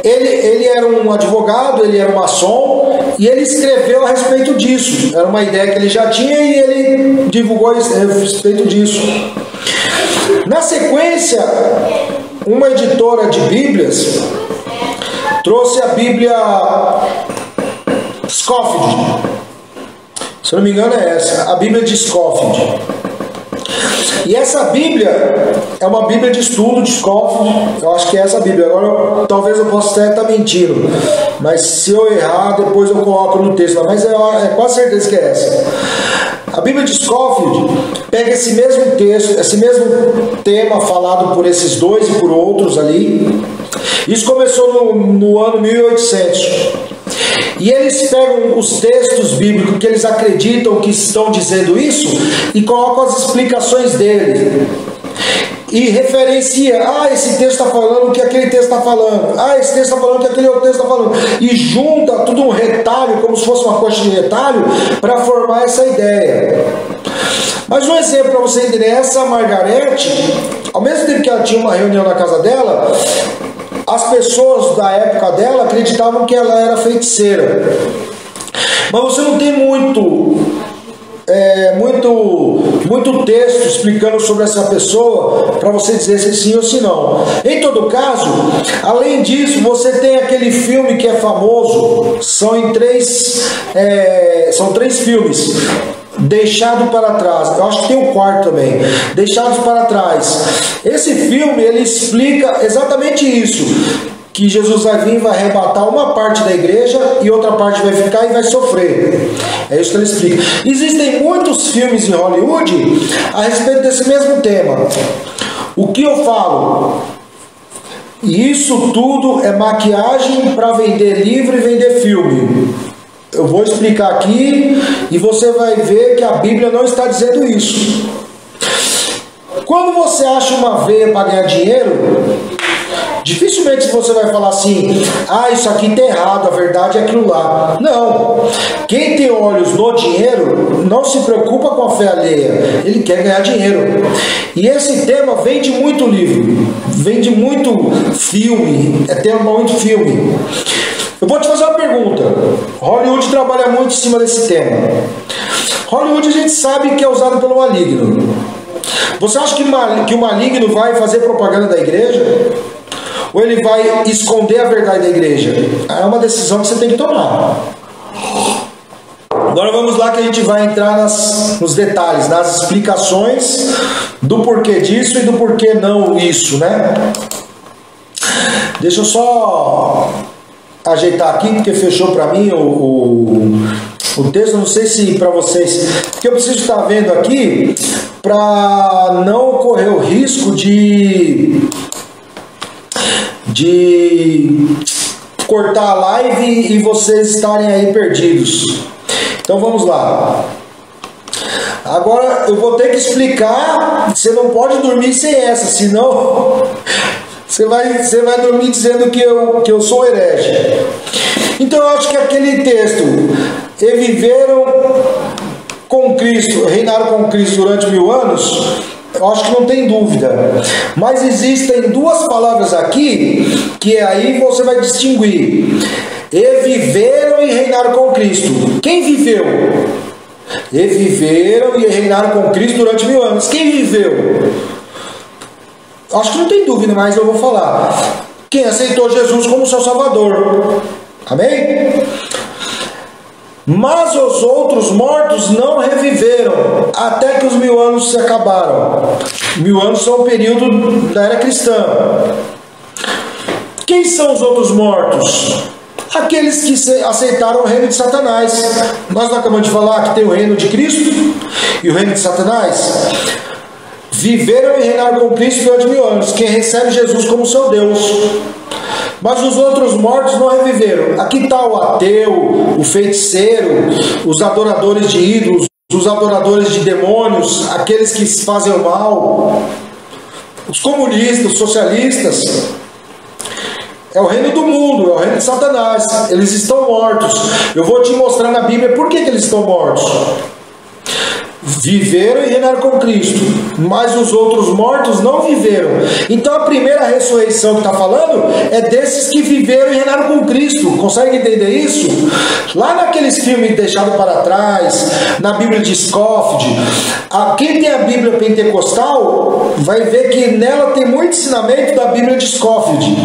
Ele era um advogado, ele era um maçom, e ele escreveu a respeito disso. Era uma ideia que ele já tinha e ele divulgou a respeito disso. Na sequência, uma editora de Bíblias trouxe a Bíblia Scofield. Se eu não me engano é essa, a Bíblia de Scofield. E essa Bíblia é uma Bíblia de estudo de Scofield. Eu acho que é essa Bíblia. Agora talvez eu possa até estar mentindo, mas se eu errar depois eu coloco no texto. Mas é quase certeza que é essa. A Bíblia de Scofield pega esse mesmo texto, esse mesmo tema falado por esses dois e por outros ali. Isso começou no ano 1800. E eles pegam os textos bíblicos que eles acreditam que estão dizendo isso e colocam as explicações dele. E referencia, esse texto está falando o que aquele texto está falando. Esse texto está falando o que aquele outro texto está falando. E junta tudo um retalho, como se fosse uma coxa de retalho, para formar essa ideia. Mas um exemplo para você entender, essa Margarete, ao mesmo tempo que ela tinha uma reunião na casa dela, as pessoas da época dela acreditavam que ela era feiticeira. Mas você não tem muito texto explicando sobre essa pessoa para você dizer se sim ou se não. Em todo caso, além disso, você tem aquele filme que é famoso. São três filmes. Deixado para Trás. Eu acho que tem um quarto também. Deixados para Trás. Esse filme, ele explica exatamente isso. Que Jesus vai vir e vai arrebatar uma parte da igreja e outra parte vai ficar e vai sofrer. É isso que ele explica. Existem muitos filmes em Hollywood a respeito desse mesmo tema. O que eu falo? Isso tudo é maquiagem para vender livro e vender filme. Eu vou explicar aqui e você vai ver que a Bíblia não está dizendo isso. Quando você acha uma veia para ganhar dinheiro, dificilmente você vai falar assim, isso aqui está errado, a verdade é aquilo lá. Não. Quem tem olhos no dinheiro não se preocupa com a fé alheia. Ele quer ganhar dinheiro. E esse tema vende muito livro, vende muito filme, tema muito filme. Eu vou te fazer uma pergunta. Hollywood trabalha muito em cima desse tema. Hollywood a gente sabe que é usado pelo maligno. Você acha que o maligno vai fazer propaganda da igreja? Ou ele vai esconder a verdade da igreja? É uma decisão que você tem que tomar. Agora vamos lá que a gente vai entrar nos detalhes, nas explicações do porquê disso e do porquê não isso, né? Deixa eu só ajeitar aqui, porque fechou para mim o texto. Eu não sei se para vocês, porque eu preciso estar vendo aqui para não correr o risco de cortar a live e vocês estarem aí perdidos. Então vamos lá. Agora eu vou ter que explicar. Você não pode dormir sem essa, senão você vai dormir dizendo que eu sou herege. Então eu acho que aquele texto, e viveram com Cristo, reinaram com Cristo durante 1000 anos, eu acho que não tem dúvida. Mas existem duas palavras aqui que aí você vai distinguir. E viveram e reinaram com Cristo. Quem viveu? E viveram e reinaram com Cristo durante 1000 anos. Quem viveu? Acho que não tem dúvida, mas eu vou falar. Quem aceitou Jesus como seu Salvador. Amém? Mas os outros mortos não reviveram, até que os 1000 anos se acabaram. 1000 anos são o período da era cristã. Quem são os outros mortos? Aqueles que aceitaram o reino de Satanás. Nós não acabamos de falar que tem o reino de Cristo e o reino de Satanás. Viveram e reinaram com Cristo durante 1000 anos. Quem recebe Jesus como seu Deus. Mas os outros mortos não reviveram. Aqui está o ateu, o feiticeiro, os adoradores de ídolos, os adoradores de demônios, aqueles que fazem o mal, os comunistas, os socialistas. É o reino do mundo, é o reino de Satanás. Eles estão mortos. Eu vou te mostrar na Bíblia por que eles estão mortos. Viveram e reinaram com Cristo, mas os outros mortos não viveram. Então a primeira ressurreição que está falando é desses que viveram e reinaram com Cristo. Consegue entender isso? Lá naqueles filmes deixados para trás, na Bíblia de Scofield, quem tem a Bíblia pentecostal vai ver que nela tem muito ensinamento da Bíblia de Scofield,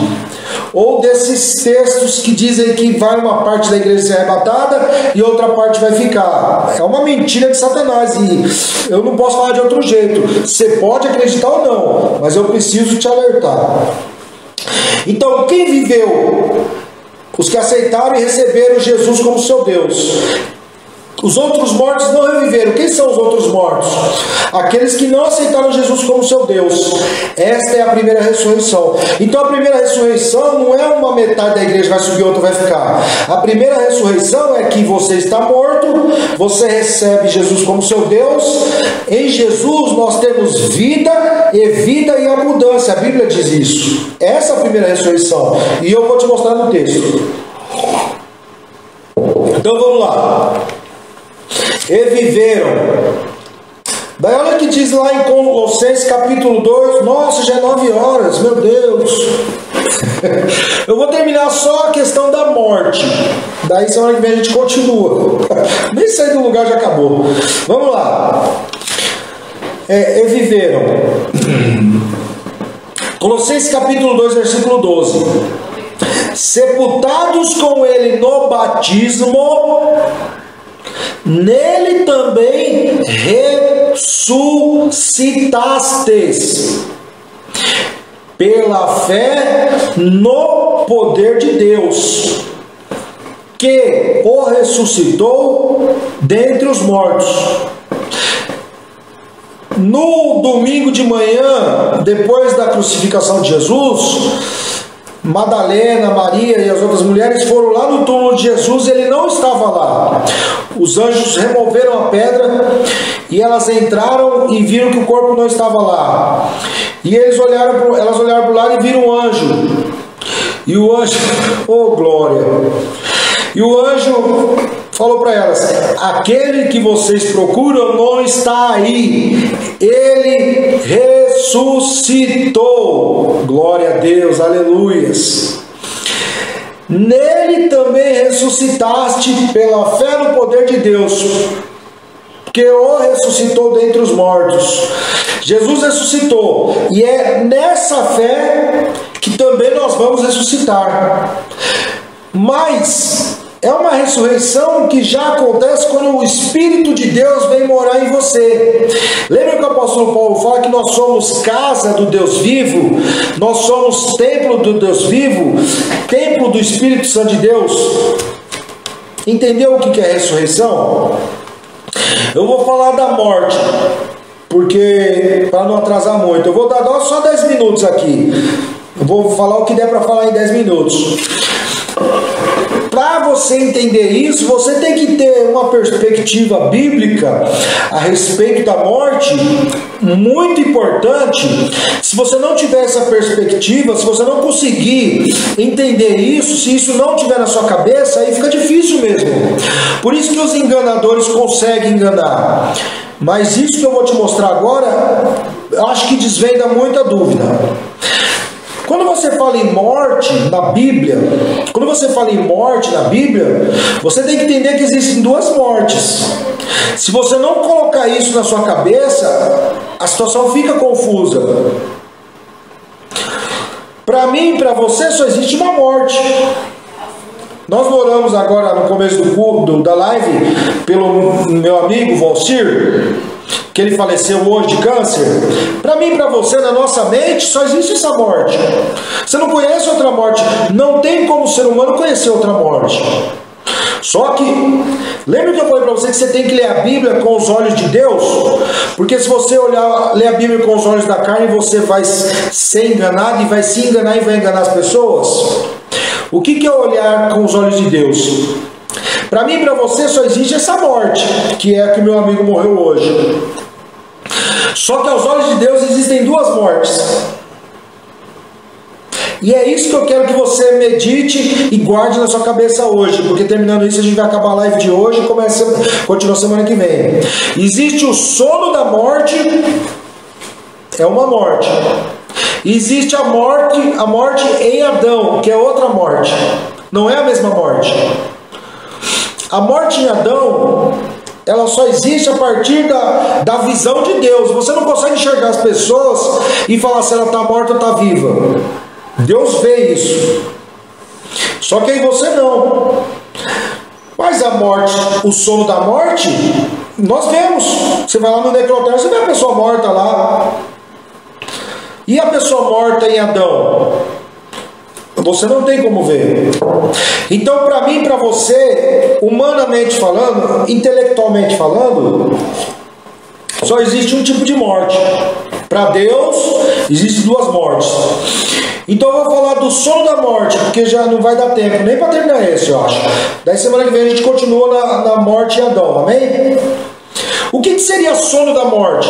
ou desses textos que dizem que vai uma parte da igreja ser arrebatada e outra parte vai ficar. É uma mentira de Satanás e eu não posso falar de outro jeito. Você pode acreditar ou não, mas eu preciso te alertar. Então, quem viveu? Os que aceitaram e receberam Jesus como seu Deus. Os outros mortos não reviveram. Quem são os outros mortos? Aqueles que não aceitaram Jesus como seu Deus. Esta é a primeira ressurreição. Então a primeira ressurreição não é uma metade da igreja vai subir, outra vai ficar. A primeira ressurreição é que você está morto, você recebe Jesus como seu Deus. Em Jesus nós temos vida em abundância. A Bíblia diz isso. Essa é a primeira ressurreição. E eu vou te mostrar no texto. Então vamos lá. E viveram. Daí olha o que diz lá em Colossenses capítulo 2. Nossa, já é 9 horas, meu Deus. Eu vou terminar só a questão da morte. Daí semana que vem a gente continua. Nem sair do lugar, já acabou. Vamos lá. E viveram. Colossenses capítulo 2, versículo 12. Sepultados com ele no batismo, nele também ressuscitastes, pela fé no poder de Deus, que o ressuscitou dentre os mortos. No domingo de manhã, depois da crucificação de Jesus, Madalena, Maria e as outras mulheres foram lá no túmulo de Jesus e ele não estava lá. Os anjos removeram a pedra e elas entraram e viram que o corpo não estava lá. E elas olharam para o lado e viram um anjo. E o anjo, oh glória! E o anjo falou para elas: aquele que vocês procuram não está aí, ele ressuscitou. Glória a Deus, aleluias. Nele também ressuscitaste pela fé no poder de Deus, que o ressuscitou dentre os mortos. Jesus ressuscitou, e é nessa fé que também nós vamos ressuscitar. Mas é uma ressurreição que já acontece quando o Espírito de Deus vem morar em você. Lembra que o apóstolo Paulo fala que nós somos casa do Deus vivo? Nós somos templo do Deus vivo, templo do Espírito Santo de Deus. Entendeu o que é ressurreição? Eu vou falar da morte, porque para não atrasar muito, eu vou dar só 10 minutos aqui. Eu vou falar o que der para falar em 10 minutos. Para você entender isso, você tem que ter uma perspectiva bíblica a respeito da morte muito importante. Se você não tiver essa perspectiva, se você não conseguir entender isso, se isso não estiver na sua cabeça, aí fica difícil mesmo. Por isso que os enganadores conseguem enganar. Mas isso que eu vou te mostrar agora, eu acho que desvenda muita dúvida. Quando você fala em morte na Bíblia, você tem que entender que existem duas mortes. Se você não colocar isso na sua cabeça, a situação fica confusa. Para mim e para você só existe uma morte. Nós oramos agora no começo da live pelo meu amigo Valcir, que ele faleceu hoje de câncer. Para mim e para você, na nossa mente, só existe essa morte. Você não conhece outra morte. Não tem como o ser humano conhecer outra morte. Só que, lembra que eu falei para você que você tem que ler a Bíblia com os olhos de Deus? Porque se você ler a Bíblia com os olhos da carne, você vai ser enganado e vai se enganar e vai enganar as pessoas. O que é olhar com os olhos de Deus? Para mim e para você só existe essa morte, que é a que meu amigo morreu hoje. Só que aos olhos de Deus existem duas mortes. E é isso que eu quero que você medite e guarde na sua cabeça hoje, porque terminando isso a gente vai acabar a live de hoje e continua semana que vem. Existe o sono da morte, é uma morte. Existe a morte em Adão, que é outra morte. Não é a mesma morte. A morte em Adão, ela só existe a partir da visão de Deus. Você não consegue enxergar as pessoas e falar se ela está morta ou está viva. Deus vê isso. Só que aí você não. Mas a morte, o sono da morte, nós vemos. Você vai lá no necrotério, você vê a pessoa morta lá. E a pessoa morta em Adão? Você não tem como ver. Então, para mim e para você, humanamente falando, intelectualmente falando, só existe um tipo de morte. Para Deus, existem duas mortes. Então eu vou falar do sono da morte, porque já não vai dar tempo nem para terminar esse, eu acho. Daí semana que vem a gente continua na morte em Adão, amém? O que seria sono da morte?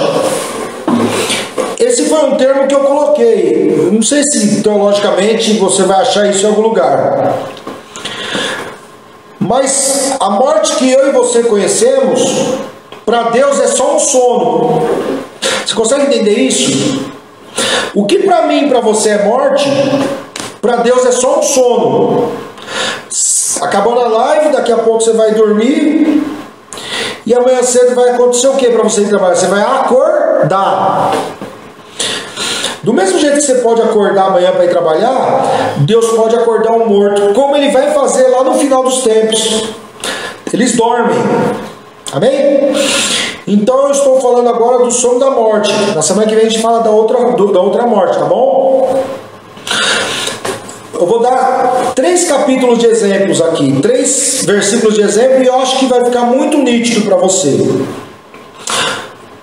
Esse foi um termo que eu coloquei. Não sei se teologicamente você vai achar isso em algum lugar. Mas a morte que eu e você conhecemos, para Deus é só um sono. Você consegue entender isso? O que para mim e para você é morte, para Deus é só um sono. Acabou na live, daqui a pouco você vai dormir. E amanhã cedo vai acontecer o que para você ir trabalhar? Você vai acordar. Do mesmo jeito que você pode acordar amanhã para ir trabalhar, Deus pode acordar um morto, como Ele vai fazer lá no final dos tempos. Eles dormem. Amém? Então eu estou falando agora do sono da morte. Na semana que vem a gente fala da outra morte, tá bom? Eu vou dar 3 capítulos de exemplos aqui, 3 versículos de exemplo, e eu acho que vai ficar muito nítido para você.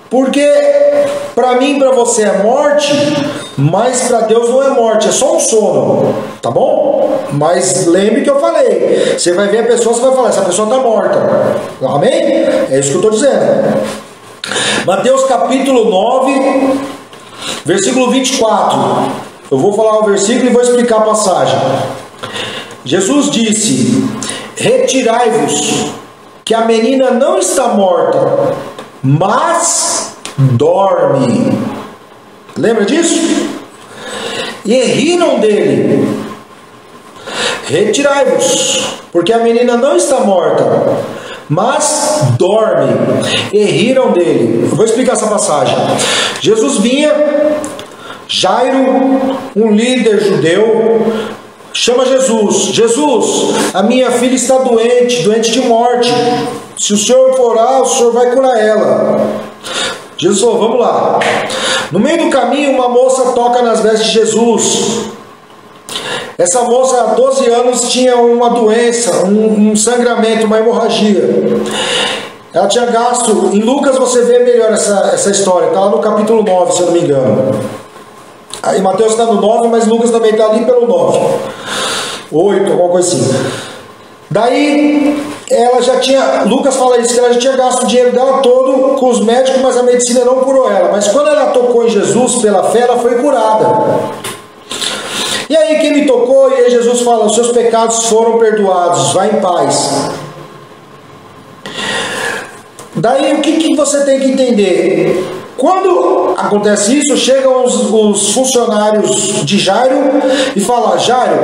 Porque para mim e para você é morte, mas para Deus não é morte, é só um sono, tá bom? Mas lembre que eu falei, você vai ver a pessoa, você vai falar, essa pessoa está morta, amém? É isso que eu estou dizendo. Mateus capítulo 9, versículo 24, eu vou falar o versículo e vou explicar a passagem. Jesus disse: retirai-vos, que a menina não está morta, mas dorme. Lembra disso? E riram dele. Retirai-vos, porque a menina não está morta, mas dorme. E riram dele. Eu vou explicar essa passagem. Jesus vinha, Jairo, um líder judeu, chama Jesus. Jesus, a minha filha está doente de morte. Se o senhor for orar, o senhor vai curar ela. Jesus falou, vamos lá. No meio do caminho, uma moça toca nas vestes de Jesus. Essa moça, há 12 anos, tinha uma doença, um sangramento, uma hemorragia. Ela tinha gasto. Em Lucas você vê melhor essa história. Está lá no capítulo 9, se eu não me engano. Aí Mateus está no 9, mas Lucas também está ali pelo 9. 8, alguma coisa assim. Daí ela já tinha, Lucas fala isso, que ela já tinha gasto o dinheiro dela todo com os médicos, mas a medicina não curou ela. Mas quando ela tocou em Jesus pela fé, ela foi curada. E aí quem me tocou, e aí Jesus fala, os seus pecados foram perdoados, vai em paz. Daí o que você tem que entender? Quando acontece isso, chegam os funcionários de Jairo e falam, Jairo,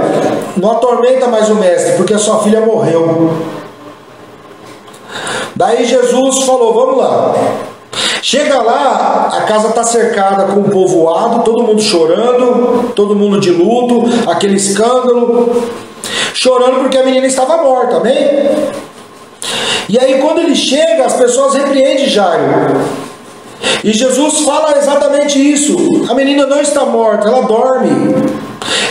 não atormenta mais o mestre, porque a sua filha morreu. Daí Jesus falou, vamos lá. Chega lá, a casa está cercada com um povoado, todo mundo chorando, todo mundo de luto, aquele escândalo, chorando porque a menina estava morta, amém? E aí quando ele chega, as pessoas repreendem Jairo. E Jesus fala exatamente isso. A menina não está morta, ela dorme.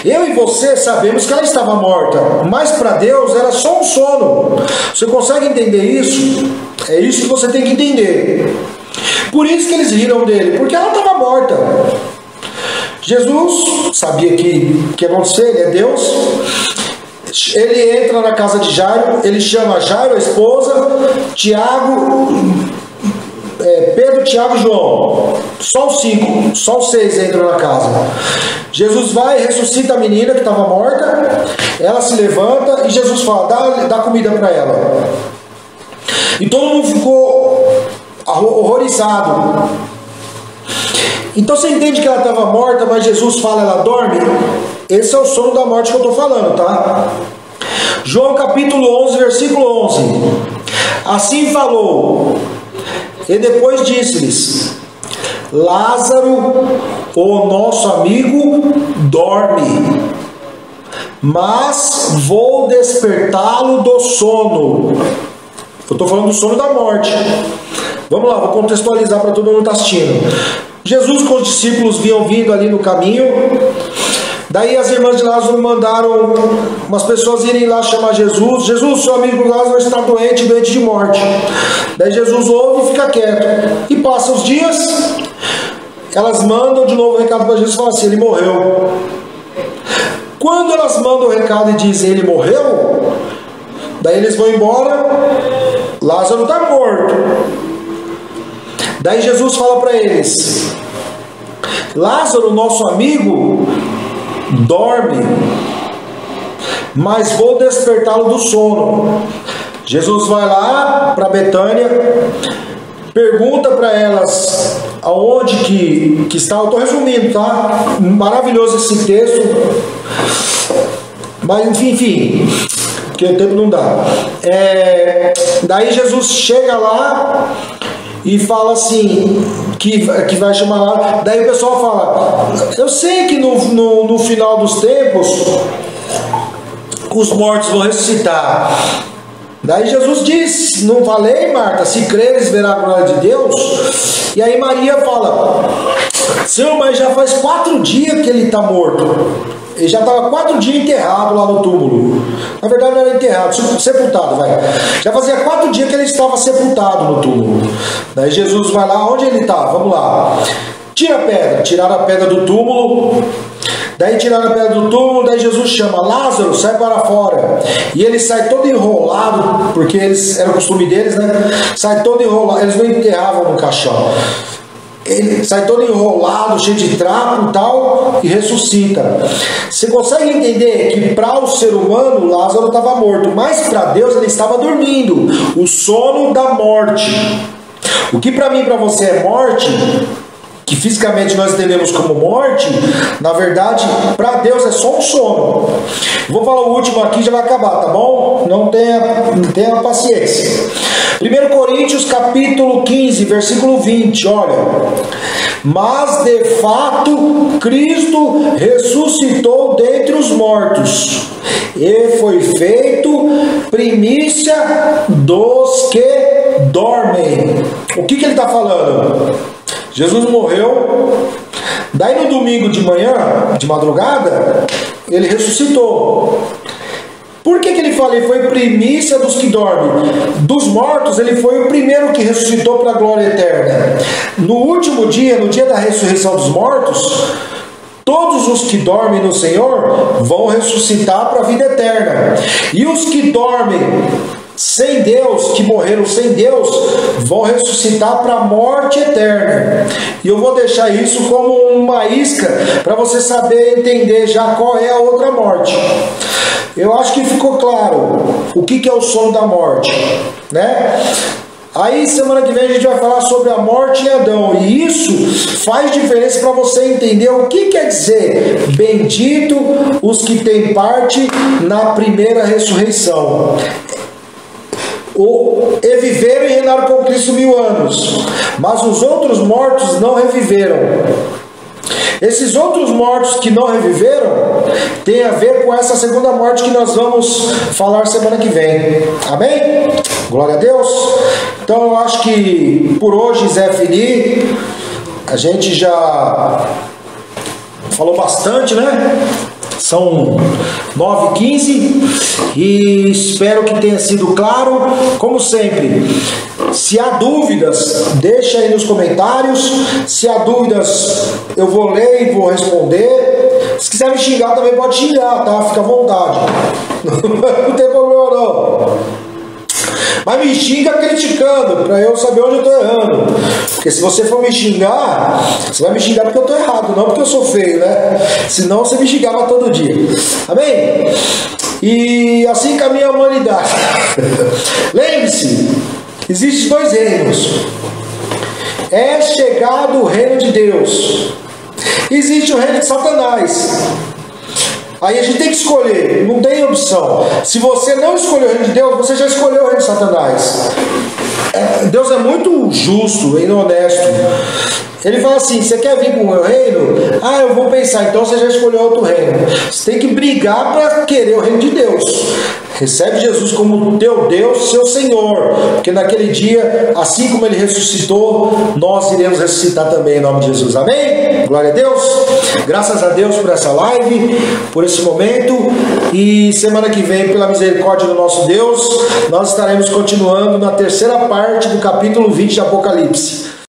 Eu e você sabemos que ela estava morta, mas para Deus era só um sono. Você consegue entender isso? É isso que você tem que entender. Por isso que eles riram dele, porque ela estava morta. Jesus sabia que ia acontecer, ele é Deus. Ele entra na casa de Jairo, ele chama Jairo, a esposa, Tiago, Pedro, Tiago e João. Só os 5, só os 6 entram na casa. Jesus vai, ressuscita a menina que estava morta, ela se levanta e Jesus fala, dá comida para ela. E todo mundo ficou horrorizado. Então você entende que ela estava morta, mas Jesus fala, ela dorme? Esse é o sono da morte que eu estou falando, tá? João capítulo 11, versículo 11. Assim falou, e depois disse-lhes, Lázaro, o nosso amigo, dorme, mas vou despertá-lo do sono. Eu estou falando do sono da morte. Vamos lá, vou contextualizar para todo mundo que está assistindo. Jesus com os discípulos vinham vindo ali no caminho. Daí as irmãs de Lázaro mandaram umas pessoas irem lá chamar Jesus. Jesus, seu amigo Lázaro está doente de morte. Daí Jesus ouve e fica quieto. E passa os dias, elas mandam de novo o recado para Jesus e falam assim, ele morreu. Quando elas mandam o recado e dizem, ele morreu, daí eles vão embora, Lázaro está morto. Daí Jesus fala para eles, Lázaro, nosso amigo, dorme, mas vou despertá-lo do sono. Jesus vai lá para Betânia, pergunta para elas aonde que está. Eu estou resumindo, tá? Maravilhoso esse texto, mas enfim, porque o tempo não dá. Daí Jesus chega lá e fala assim, que vai chamar lá. Daí o pessoal fala, eu sei que no final dos tempos os mortos vão ressuscitar. Daí Jesus diz, não falei, Marta, se creres verá a glória de Deus. E aí Maria fala, Senhor, mas já faz 4 dias que ele está morto. Ele já estava 4 dias enterrado lá no túmulo. Na verdade não era enterrado, sepultado, vai. Já fazia 4 dias que ele estava sepultado no túmulo. Daí Jesus vai lá, onde ele está? Vamos lá. Tira a pedra. Tiraram a pedra do túmulo. Daí tiraram a pedra do túmulo, daí Jesus chama, Lázaro, sai para fora. E ele sai todo enrolado, porque era o costume deles, né? Sai todo enrolado, eles não enterravam no caixão. Ele sai todo enrolado, cheio de trapo e tal, e ressuscita. Você consegue entender que para o ser humano Lázaro estava morto, mas para Deus ele estava dormindo, o sono da morte. O que para mim e para você é morte, que fisicamente nós entendemos como morte, na verdade para Deus é só um sono. Vou falar o último aqui, já vai acabar, tá bom? Não tenha paciência. 1 Coríntios capítulo 15, versículo 20, olha. Mas de fato Cristo ressuscitou dentre os mortos e foi feito primícia dos que dormem. O que ele está falando? Jesus morreu, daí no domingo de manhã, de madrugada, ele ressuscitou. Por que ele fala? Ele foi primícia dos que dormem. Dos mortos, ele foi o primeiro que ressuscitou para a glória eterna. No último dia, no dia da ressurreição dos mortos, todos todos os que dormem no Senhor vão ressuscitar para a vida eterna. E os que dormem sem Deus, que morreram sem Deus, vão ressuscitar para a morte eterna. E eu vou deixar isso como uma isca para você saber entender já qual é a outra morte. Eu acho que ficou claro o que é o sono da morte, né? Aí semana que vem a gente vai falar sobre a morte em Adão, e isso faz diferença para você entender o que quer dizer bendito os que têm parte na primeira ressurreição. E viveram e reinaram com Cristo 1000 anos, mas os outros mortos não reviveram. Esses outros mortos que não reviveram tem a ver com essa segunda morte que nós vamos falar semana que vem. Amém? Glória a Deus. Então eu acho que por hoje, Zé Fini, a gente já falou bastante, né? São 9h15 e espero que tenha sido claro. Como sempre, se há dúvidas, deixa aí nos comentários. Se há dúvidas, eu vou ler e vou responder. Se quiser me xingar também pode xingar, tá? Fica à vontade. Não tem problema não. Mas me xinga criticando, para eu saber onde eu estou errando. Porque se você for me xingar, você vai me xingar porque eu estou errado, não porque eu sou feio, né? Senão você me xingava todo dia. Amém? E assim caminha a humanidade. Lembre-se, existem 2 reinos. É chegado o reino de Deus. Existe o reino de Satanás. Aí a gente tem que escolher, não tem opção. Se você não escolheu o reino de Deus, você já escolheu o reino de Satanás. Deus é muito justo e honesto. Ele fala assim: você quer vir para o meu reino? Ah, eu vou pensar. Então você já escolheu outro reino. Você tem que brigar para querer o reino de Deus. Recebe Jesus como teu Deus, seu Senhor. Porque naquele dia, assim como Ele ressuscitou, nós iremos ressuscitar também em nome de Jesus. Amém? Glória a Deus. Graças a Deus por essa live, por esse momento. E semana que vem, pela misericórdia do nosso Deus, nós estaremos continuando na terceira parte do capítulo 20 de Apocalipse.